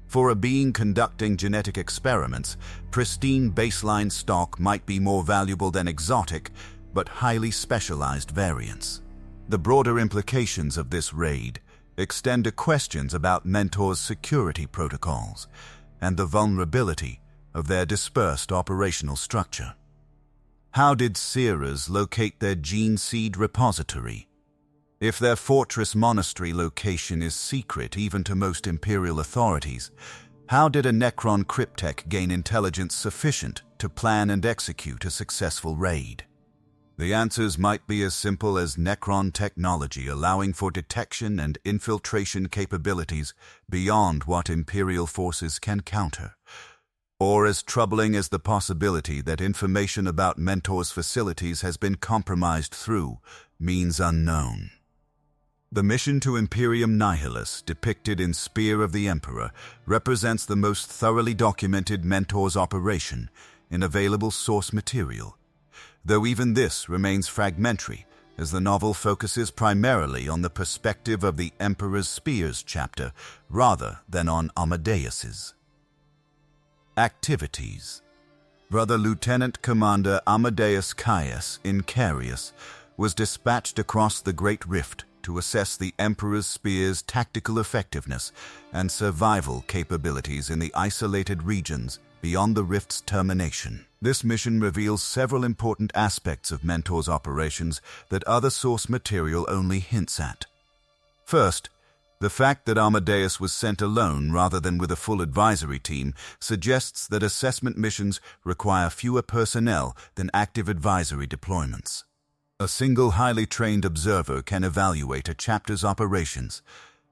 For a being conducting genetic experiments, pristine baseline stock might be more valuable than exotic, but highly specialized variants. The broader implications of this raid extend to questions about Mentor's security protocols and the vulnerability of their dispersed operational structure. How did Ceres locate their gene seed repository? If their fortress monastery location is secret even to most Imperial authorities, how did a Necron Cryptek gain intelligence sufficient to plan and execute a successful raid? The answers might be as simple as Necron technology allowing for detection and infiltration capabilities beyond what Imperial forces can counter, or as troubling as the possibility that information about Mentor's facilities has been compromised through means unknown. The mission to Imperium Nihilus, depicted in Spear of the Emperor, represents the most thoroughly documented Mentor's operation in available source material, though even this remains fragmentary, as the novel focuses primarily on the perspective of the Emperor's Spears chapter rather than on Amadeus's. Activities. Brother Lieutenant Commander Amadeus Kaias, Incarius, was dispatched across the Great Rift to assess the Emperor's Spear's tactical effectiveness and survival capabilities in the isolated regions beyond the Rift's termination. This mission reveals several important aspects of Mentor's operations that other source material only hints at. First, the fact that Amadeus was sent alone rather than with a full advisory team suggests that assessment missions require fewer personnel than active advisory deployments. A single highly trained observer can evaluate a chapter's operations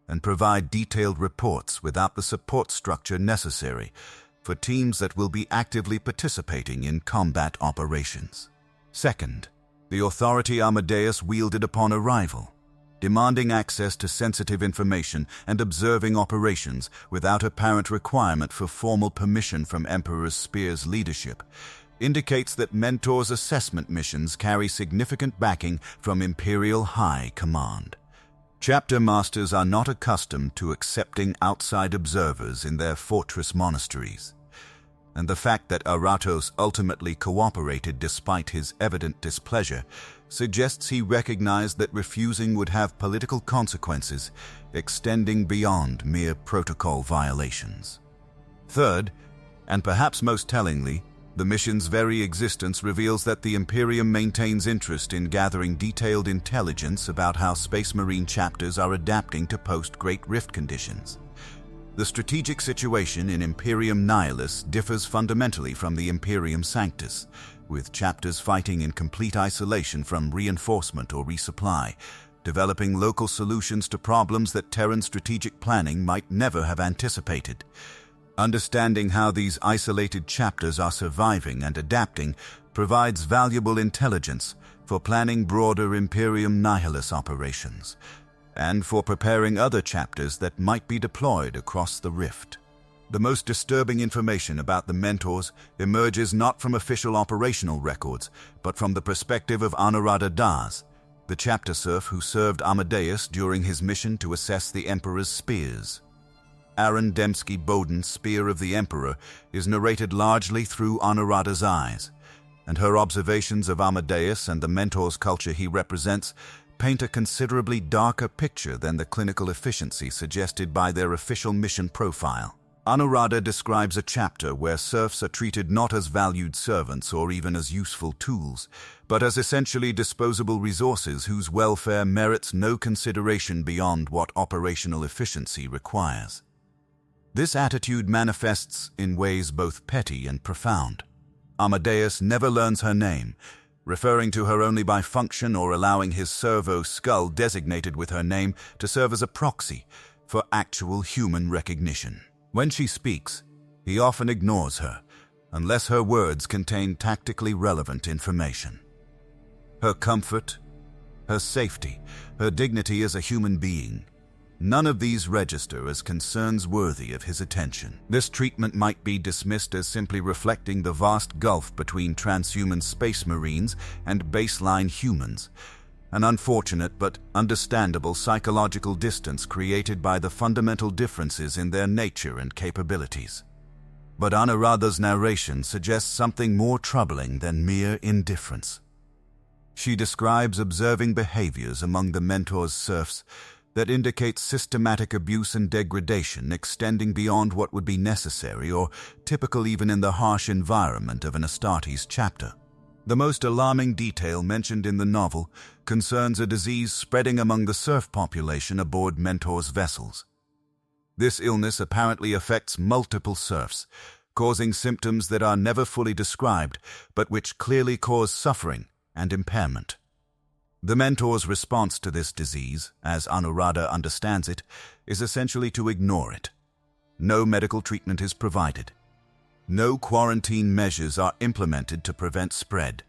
and provide detailed reports without the support structure necessary for teams that will be actively participating in combat operations. Second, the authority Amadeus wielded upon arrival, demanding access to sensitive information and observing operations without apparent requirement for formal permission from Emperor Spear's leadership, indicates that Mentor's assessment missions carry significant backing from Imperial High Command. Chapter Masters are not accustomed to accepting outside observers in their fortress monasteries, and the fact that Aratos ultimately cooperated despite his evident displeasure suggests he recognized that refusing would have political consequences extending beyond mere protocol violations. Third, and perhaps most tellingly, the mission's very existence reveals that the Imperium maintains interest in gathering detailed intelligence about how Space Marine chapters are adapting to post-Great Rift conditions. The strategic situation in Imperium Nihilus differs fundamentally from the Imperium Sanctus, with chapters fighting in complete isolation from reinforcement or resupply, developing local solutions to problems that Terran strategic planning might never have anticipated. Understanding how these isolated chapters are surviving and adapting provides valuable intelligence for planning broader Imperium Nihilus operations, and for preparing other chapters that might be deployed across the Rift. The most disturbing information about the Mentors emerges not from official operational records, but from the perspective of Anuradha Das, the chapter serf who served Amadeus during his mission to assess the Emperor's spears. Aaron Dembski-Bowden's Spear of the Emperor is narrated largely through Anuradha's eyes, and her observations of Amadeus and the Mentor's culture he represents paint a considerably darker picture than the clinical efficiency suggested by their official mission profile. Anuradha describes a chapter where serfs are treated not as valued servants or even as useful tools, but as essentially disposable resources whose welfare merits no consideration beyond what operational efficiency requires. This attitude manifests in ways both petty and profound. Amadeus never learns her name, referring to her only by function or allowing his servo skull designated with her name to serve as a proxy for actual human recognition. When she speaks, he often ignores her, unless her words contain tactically relevant information. Her comfort, her safety, her dignity as a human being, none of these register as concerns worthy of his attention. This treatment might be dismissed as simply reflecting the vast gulf between transhuman space marines and baseline humans, an unfortunate but understandable psychological distance created by the fundamental differences in their nature and capabilities. But Anuradha's narration suggests something more troubling than mere indifference. She describes observing behaviors among the Mentor's serfs that indicate systematic abuse and degradation extending beyond what would be necessary or typical even in the harsh environment of an Astartes chapter. The most alarming detail mentioned in the novel concerns a disease spreading among the serf population aboard Mentor's vessels. This illness apparently affects multiple serfs, causing symptoms that are never fully described, but which clearly cause suffering and impairment. The Mentor's response to this disease, as Anuradha understands it, is essentially to ignore it. No medical treatment is provided. No quarantine measures are implemented to prevent spread.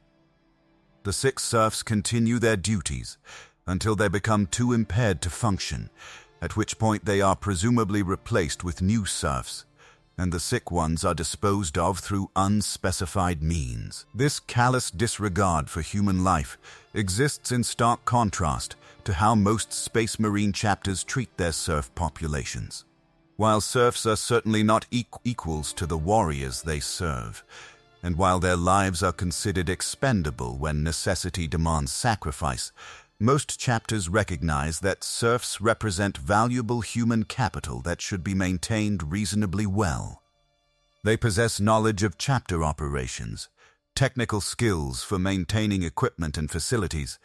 The sick serfs continue their duties until they become too impaired to function, at which point they are presumably replaced with new serfs, and the sick ones are disposed of through unspecified means. This callous disregard for human life exists in stark contrast to how most Space Marine chapters treat their serf populations. While serfs are certainly not equals to the warriors they serve, and while their lives are considered expendable when necessity demands sacrifice, most chapters recognize that serfs represent valuable human capital that should be maintained reasonably well. They possess knowledge of chapter operations, technical skills for maintaining equipment and facilities,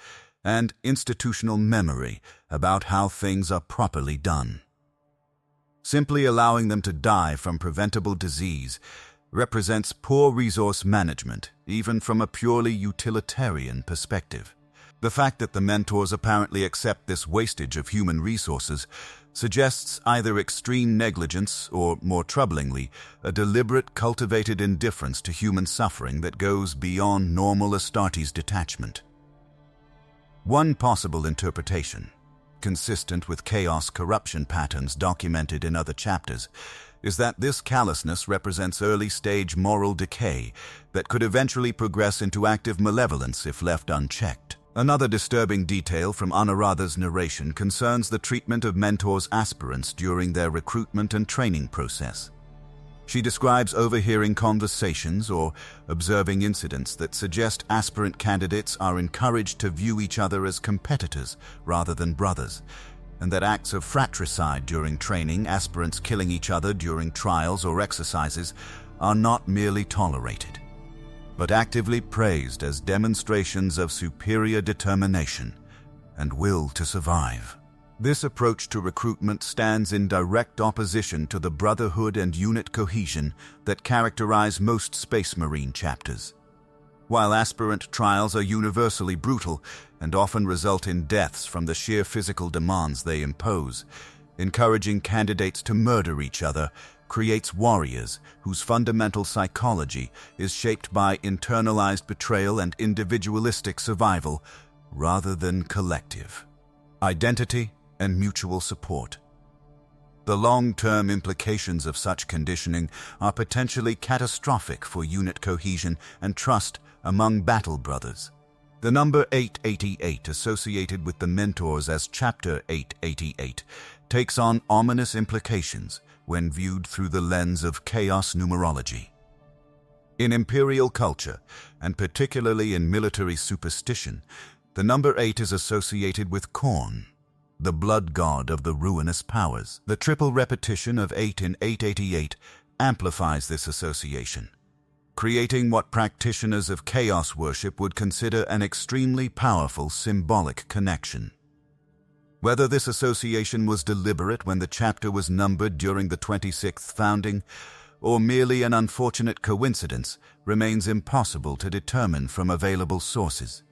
and institutional memory about how things are properly done. Simply allowing them to die from preventable disease represents poor resource management, even from a purely utilitarian perspective. The fact that the Mentors apparently accept this wastage of human resources suggests either extreme negligence or, more troublingly, a deliberate, cultivated indifference to human suffering that goes beyond normal Astartes detachment. One possible interpretation, consistent with chaos corruption patterns documented in other chapters, is that this callousness represents early-stage moral decay that could eventually progress into active malevolence if left unchecked. Another disturbing detail from Anuradha's narration concerns the treatment of Mentor's aspirants during their recruitment and training process. She describes overhearing conversations or observing incidents that suggest aspirant candidates are encouraged to view each other as competitors rather than brothers, and that acts of fratricide during training, aspirants killing each other during trials or exercises, are not merely tolerated, but actively praised as demonstrations of superior determination and will to survive. This approach to recruitment stands in direct opposition to the brotherhood and unit cohesion that characterize most Space Marine chapters. While aspirant trials are universally brutal and often result in deaths from the sheer physical demands they impose, encouraging candidates to murder each other creates warriors whose fundamental psychology is shaped by internalized betrayal and individualistic survival rather than collective identity and mutual support. The long-term implications of such conditioning are potentially catastrophic for unit cohesion and trust among battle brothers. The number 888 associated with the mentors as Chapter 888 takes on ominous implications when viewed through the lens of chaos numerology. In imperial culture, and particularly in military superstition, the number 8 is associated with Khorne, the blood god of the ruinous powers. The triple repetition of 8 in 888 amplifies this association, creating what practitioners of chaos worship would consider an extremely powerful symbolic connection. Whether this association was deliberate when the chapter was numbered during the 26th founding, or merely an unfortunate coincidence, remains impossible to determine from available sources.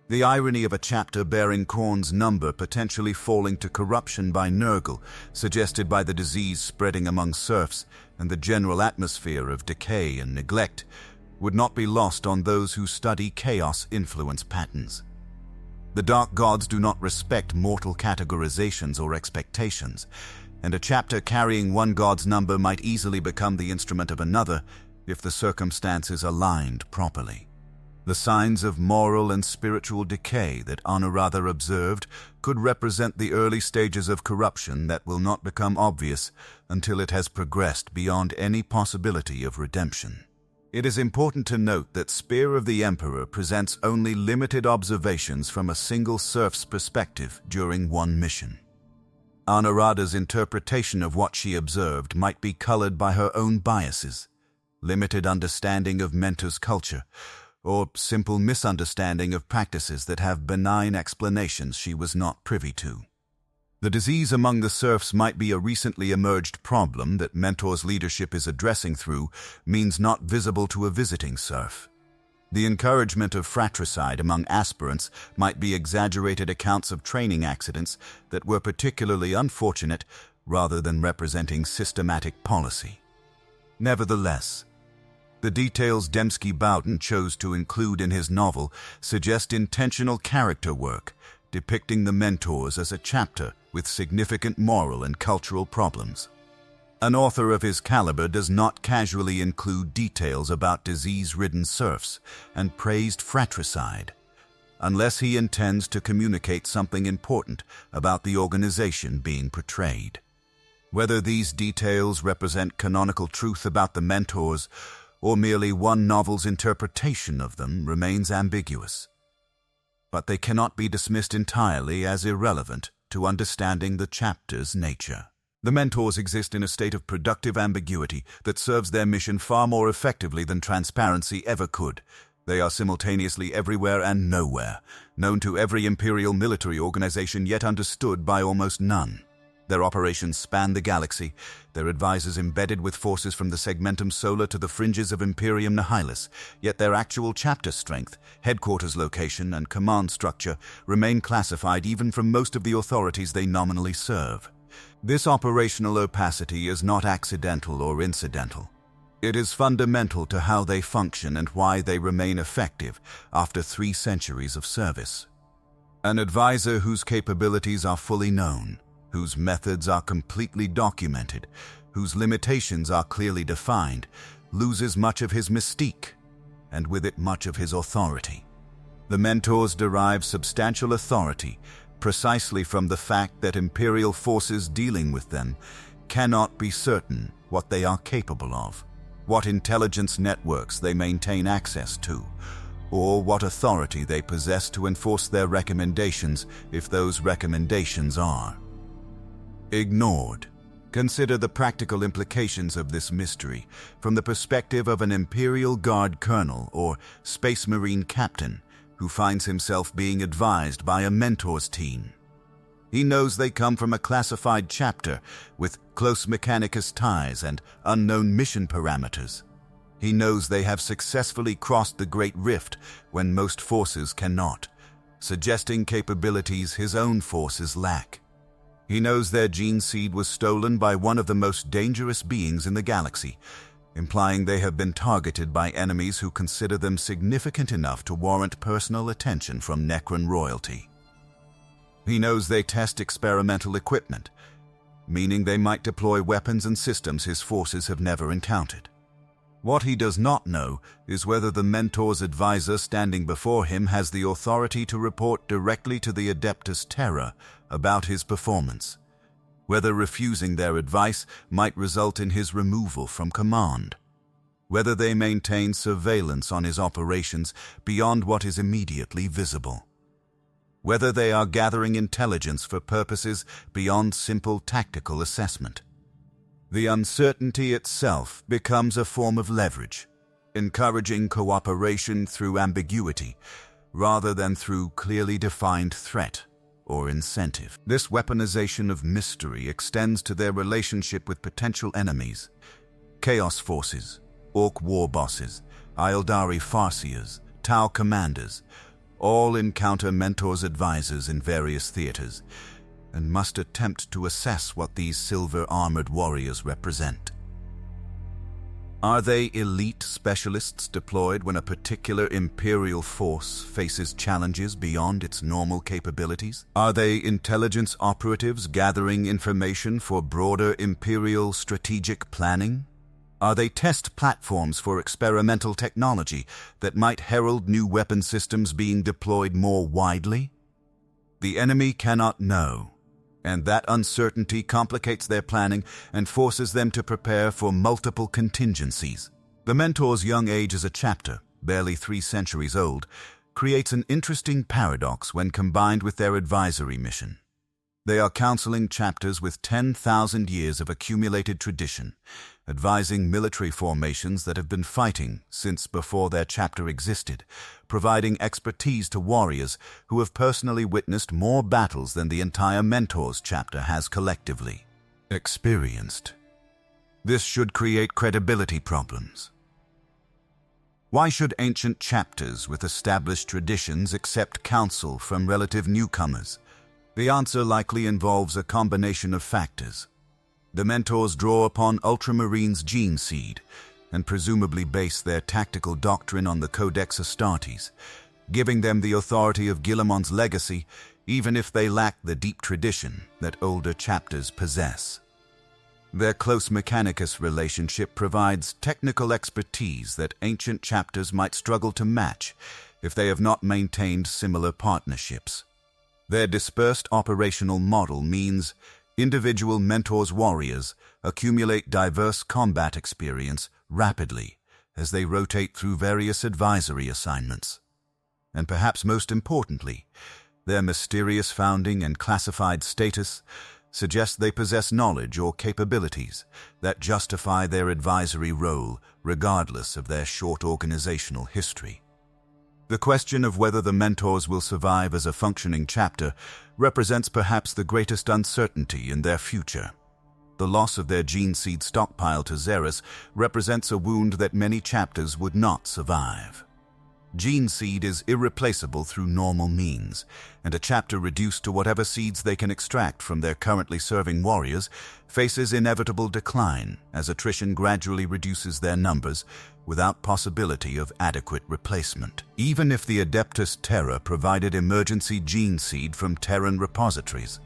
The irony of a chapter bearing Khorne's number potentially falling to corruption by Nurgle, suggested by the disease spreading among serfs and the general atmosphere of decay and neglect, would not be lost on those who study chaos influence patterns. The dark gods do not respect mortal categorizations or expectations, and a chapter carrying one god's number might easily become the instrument of another if the circumstances aligned properly. The signs of moral and spiritual decay that Anuradha observed could represent the early stages of corruption that will not become obvious until it has progressed beyond any possibility of redemption. It is important to note that Spear of the Emperor presents only limited observations from a single serf's perspective during one mission. Anuradha's interpretation of what she observed might be colored by her own biases, limited understanding of Mentor's culture, or simple misunderstanding of practices that have benign explanations she was not privy to. The disease among the serfs might be a recently emerged problem that Mentor's leadership is addressing through means not visible to a visiting serf. The encouragement of fratricide among aspirants might be exaggerated accounts of training accidents that were particularly unfortunate rather than representing systematic policy. Nevertheless, the details Dembski-Bowden chose to include in his novel suggest intentional character work, depicting the mentors as a chapter with significant moral and cultural problems. An author of his caliber does not casually include details about disease-ridden serfs and praised fratricide, unless he intends to communicate something important about the organization being portrayed. Whether these details represent canonical truth about the mentors or merely one novel's interpretation of them remains ambiguous. But they cannot be dismissed entirely as irrelevant to understanding the chapter's nature. The mentors exist in a state of productive ambiguity that serves their mission far more effectively than transparency ever could. They are simultaneously everywhere and nowhere, known to every imperial military organization yet understood by almost none. Their operations span the galaxy, their advisors embedded with forces from the Segmentum Solar to the fringes of Imperium Nihilus, yet their actual chapter strength, headquarters location, and command structure remain classified even from most of the authorities they nominally serve. This operational opacity is not accidental or incidental. It is fundamental to how they function and why they remain effective after 3 centuries of service. An advisor whose capabilities are fully known, whose methods are completely documented, whose limitations are clearly defined, loses much of his mystique, and with it much of his authority. The mentors derive substantial authority precisely from the fact that imperial forces dealing with them cannot be certain what they are capable of, what intelligence networks they maintain access to, or what authority they possess to enforce their recommendations if those recommendations are ignored. Consider the practical implications of this mystery from the perspective of an Imperial Guard colonel or Space Marine captain who finds himself being advised by a mentor's team. He knows they come from a classified chapter with close Mechanicus ties and unknown mission parameters. He knows they have successfully crossed the Great Rift when most forces cannot, suggesting capabilities his own forces lack. He knows their gene seed was stolen by one of the most dangerous beings in the galaxy, implying they have been targeted by enemies who consider them significant enough to warrant personal attention from Necron royalty. He knows they test experimental equipment, meaning they might deploy weapons and systems his forces have never encountered. What he does not know is whether the Mentor's advisor standing before him has the authority to report directly to the Adeptus Terra about his performance, whether refusing their advice might result in his removal from command, whether they maintain surveillance on his operations beyond what is immediately visible, whether they are gathering intelligence for purposes beyond simple tactical assessment. The uncertainty itself becomes a form of leverage, encouraging cooperation through ambiguity rather than through clearly defined threat or incentive. This weaponization of mystery extends to their relationship with potential enemies, Chaos forces, Orc war bosses, Ildari Farseers, Tau commanders. All encounter Mentor's advisors in various theaters, and must attempt to assess what these silver-armored warriors represent. Are they elite specialists deployed when a particular Imperial force faces challenges beyond its normal capabilities? Are they intelligence operatives gathering information for broader Imperial strategic planning? Are they test platforms for experimental technology that might herald new weapon systems being deployed more widely? The enemy cannot know, and that uncertainty complicates their planning and forces them to prepare for multiple contingencies. The Mentor's young age as a chapter, barely 3 centuries old, creates an interesting paradox when combined with their advisory mission. They are counseling chapters with 10,000 years of accumulated tradition, advising military formations that have been fighting since before their chapter existed, providing expertise to warriors who have personally witnessed more battles than the entire Mentor's chapter has collectively experienced. This should create credibility problems. Why should ancient chapters with established traditions accept counsel from relative newcomers? The answer likely involves a combination of factors. The Mentors draw upon Ultramarines' gene seed and presumably base their tactical doctrine on the Codex Astartes, giving them the authority of Guillemon's legacy even if they lack the deep tradition that older chapters possess. Their close Mechanicus relationship provides technical expertise that ancient chapters might struggle to match if they have not maintained similar partnerships. Their dispersed operational model means individual Mentors warriors accumulate diverse combat experience rapidly as they rotate through various advisory assignments. And perhaps most importantly, their mysterious founding and classified status suggests they possess knowledge or capabilities that justify their advisory role regardless of their short organizational history. The question of whether the Mentors will survive as a functioning chapter represents perhaps the greatest uncertainty in their future. The loss of their gene seed stockpile to Xeris represents a wound that many chapters would not survive. Gene seed is irreplaceable through normal means, and a chapter reduced to whatever seeds they can extract from their currently serving warriors faces inevitable decline as attrition gradually reduces their numbers without possibility of adequate replacement. Even if the Adeptus Terra provided emergency gene seed from Terran repositories,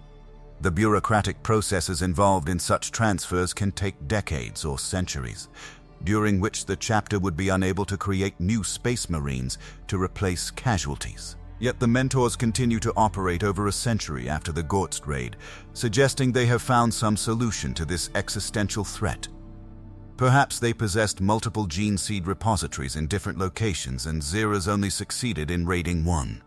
the bureaucratic processes involved in such transfers can take decades or centuries, during which the chapter would be unable to create new Space Marines to replace casualties. Yet the Mentors continue to operate over a century after the Gortz raid, suggesting they have found some solution to this existential threat. Perhaps they possessed multiple gene seed repositories in different locations and Xeris only succeeded in raiding one.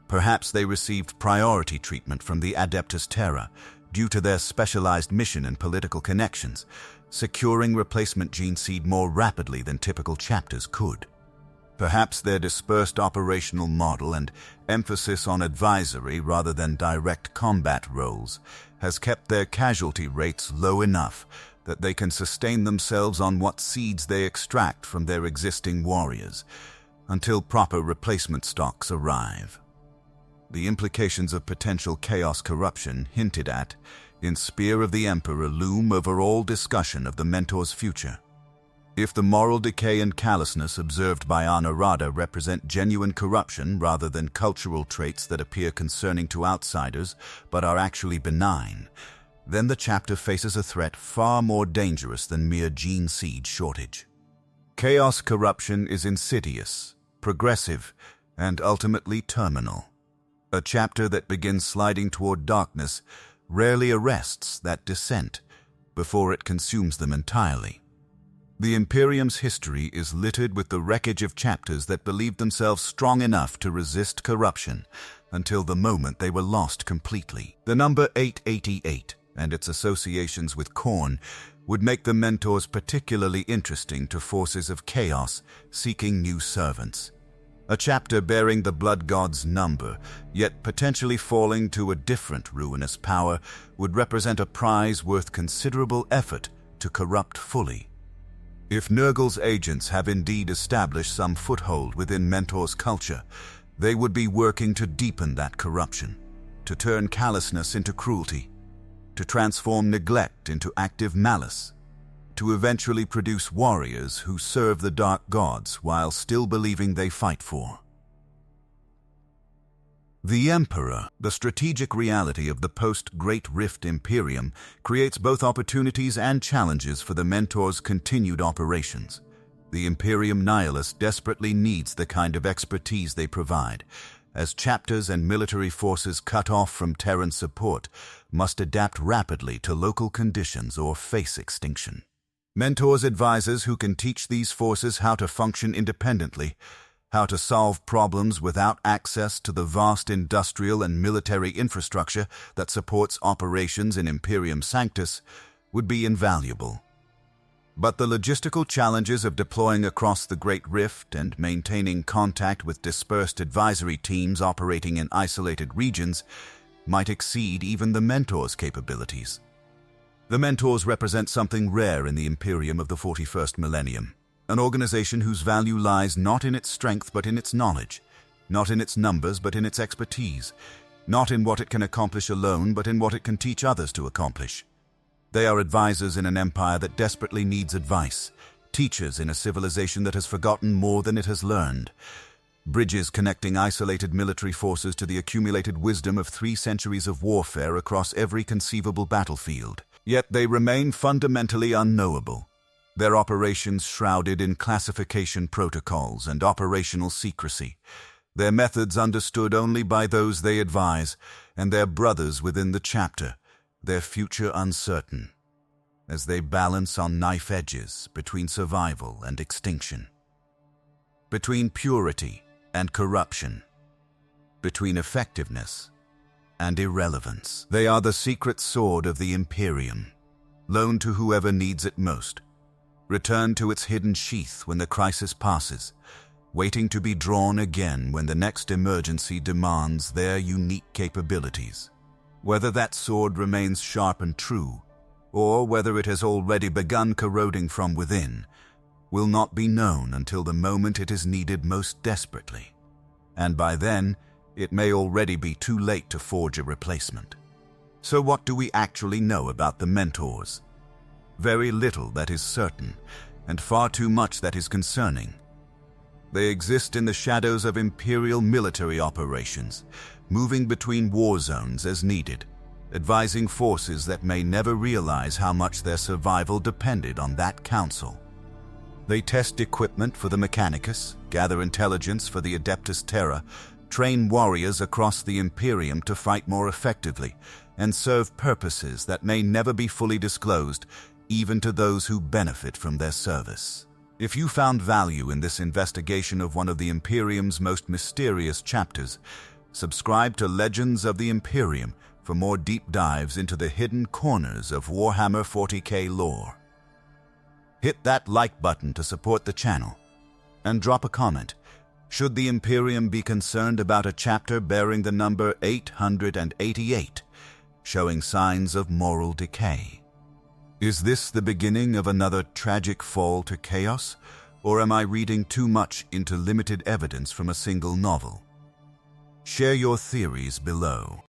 Perhaps they received priority treatment from the Adeptus Terra due to their specialized mission and political connections, securing replacement gene seed more rapidly than typical chapters could. Perhaps their dispersed operational model and emphasis on advisory rather than direct combat roles has kept their casualty rates low enough that they can sustain themselves on what seeds they extract from their existing warriors, until proper replacement stocks arrive. The implications of potential chaos corruption hinted at in Spear of the Emperor loom over all discussion of the Mentor's future. If the moral decay and callousness observed by Anarada represent genuine corruption rather than cultural traits that appear concerning to outsiders but are actually benign, then the chapter faces a threat far more dangerous than mere gene seed shortage. Chaos corruption is insidious, progressive, and ultimately terminal. A chapter that begins sliding toward darkness rarely arrests that descent before it consumes them entirely. The Imperium's history is littered with the wreckage of chapters that believed themselves strong enough to resist corruption until the moment they were lost completely. The number 888 and its associations with Khorne would make the Mentors particularly interesting to forces of chaos seeking new servants. A chapter bearing the Blood God's number, yet potentially falling to a different ruinous power, would represent a prize worth considerable effort to corrupt fully. If Nurgle's agents have indeed established some foothold within Mentor's culture, they would be working to deepen that corruption, to turn callousness into cruelty, to transform neglect into active malice, to eventually produce warriors who serve the dark gods while still believing they fight for. The Emperor, the strategic reality of the post-Great Rift Imperium, creates both opportunities and challenges for the Mentor's continued operations. The Imperium Nihilist desperately needs the kind of expertise they provide, as chapters and military forces cut off from Terran support must adapt rapidly to local conditions or face extinction. Mentors advisors who can teach these forces how to function independently, how to solve problems without access to the vast industrial and military infrastructure that supports operations in Imperium Sanctus, would be invaluable. But the logistical challenges of deploying across the Great Rift and maintaining contact with dispersed advisory teams operating in isolated regions might exceed even the Mentor's capabilities. The Mentors represent something rare in the Imperium of the 41st millennium. An organization whose value lies not in its strength but in its knowledge, not in its numbers but in its expertise, not in what it can accomplish alone but in what it can teach others to accomplish. They are advisors in an empire that desperately needs advice, teachers in a civilization that has forgotten more than it has learned, bridges connecting isolated military forces to the accumulated wisdom of 3 centuries of warfare across every conceivable battlefield. Yet they remain fundamentally unknowable. Their operations shrouded in classification protocols and operational secrecy, their methods understood only by those they advise and their brothers within the chapter, their future uncertain, as they balance on knife edges between survival and extinction, between purity and corruption, between effectiveness and irrelevance. They are the secret sword of the Imperium, loaned to whoever needs it most, returned to its hidden sheath when the crisis passes, waiting to be drawn again when the next emergency demands their unique capabilities. Whether that sword remains sharp and true, or whether it has already begun corroding from within, will not be known until the moment it is needed most desperately. And by then, it may already be too late to forge a replacement. So what do we actually know about the Mentors? Very little that is certain, and far too much that is concerning. They exist in the shadows of Imperial military operations, moving between war zones as needed, advising forces that may never realize how much their survival depended on that council. They test equipment for the Mechanicus, gather intelligence for the Adeptus Terra, train warriors across the Imperium to fight more effectively, and serve purposes that may never be fully disclosed, even to those who benefit from their service. If you found value in this investigation of one of the Imperium's most mysterious chapters, subscribe to Legends of the Imperium for more deep dives into the hidden corners of Warhammer 40k lore. Hit that like button to support the channel, and drop a comment. Should the Imperium be concerned about a chapter bearing the number 888, showing signs of moral decay? Is this the beginning of another tragic fall to chaos, or am I reading too much into limited evidence from a single novel? Share your theories below.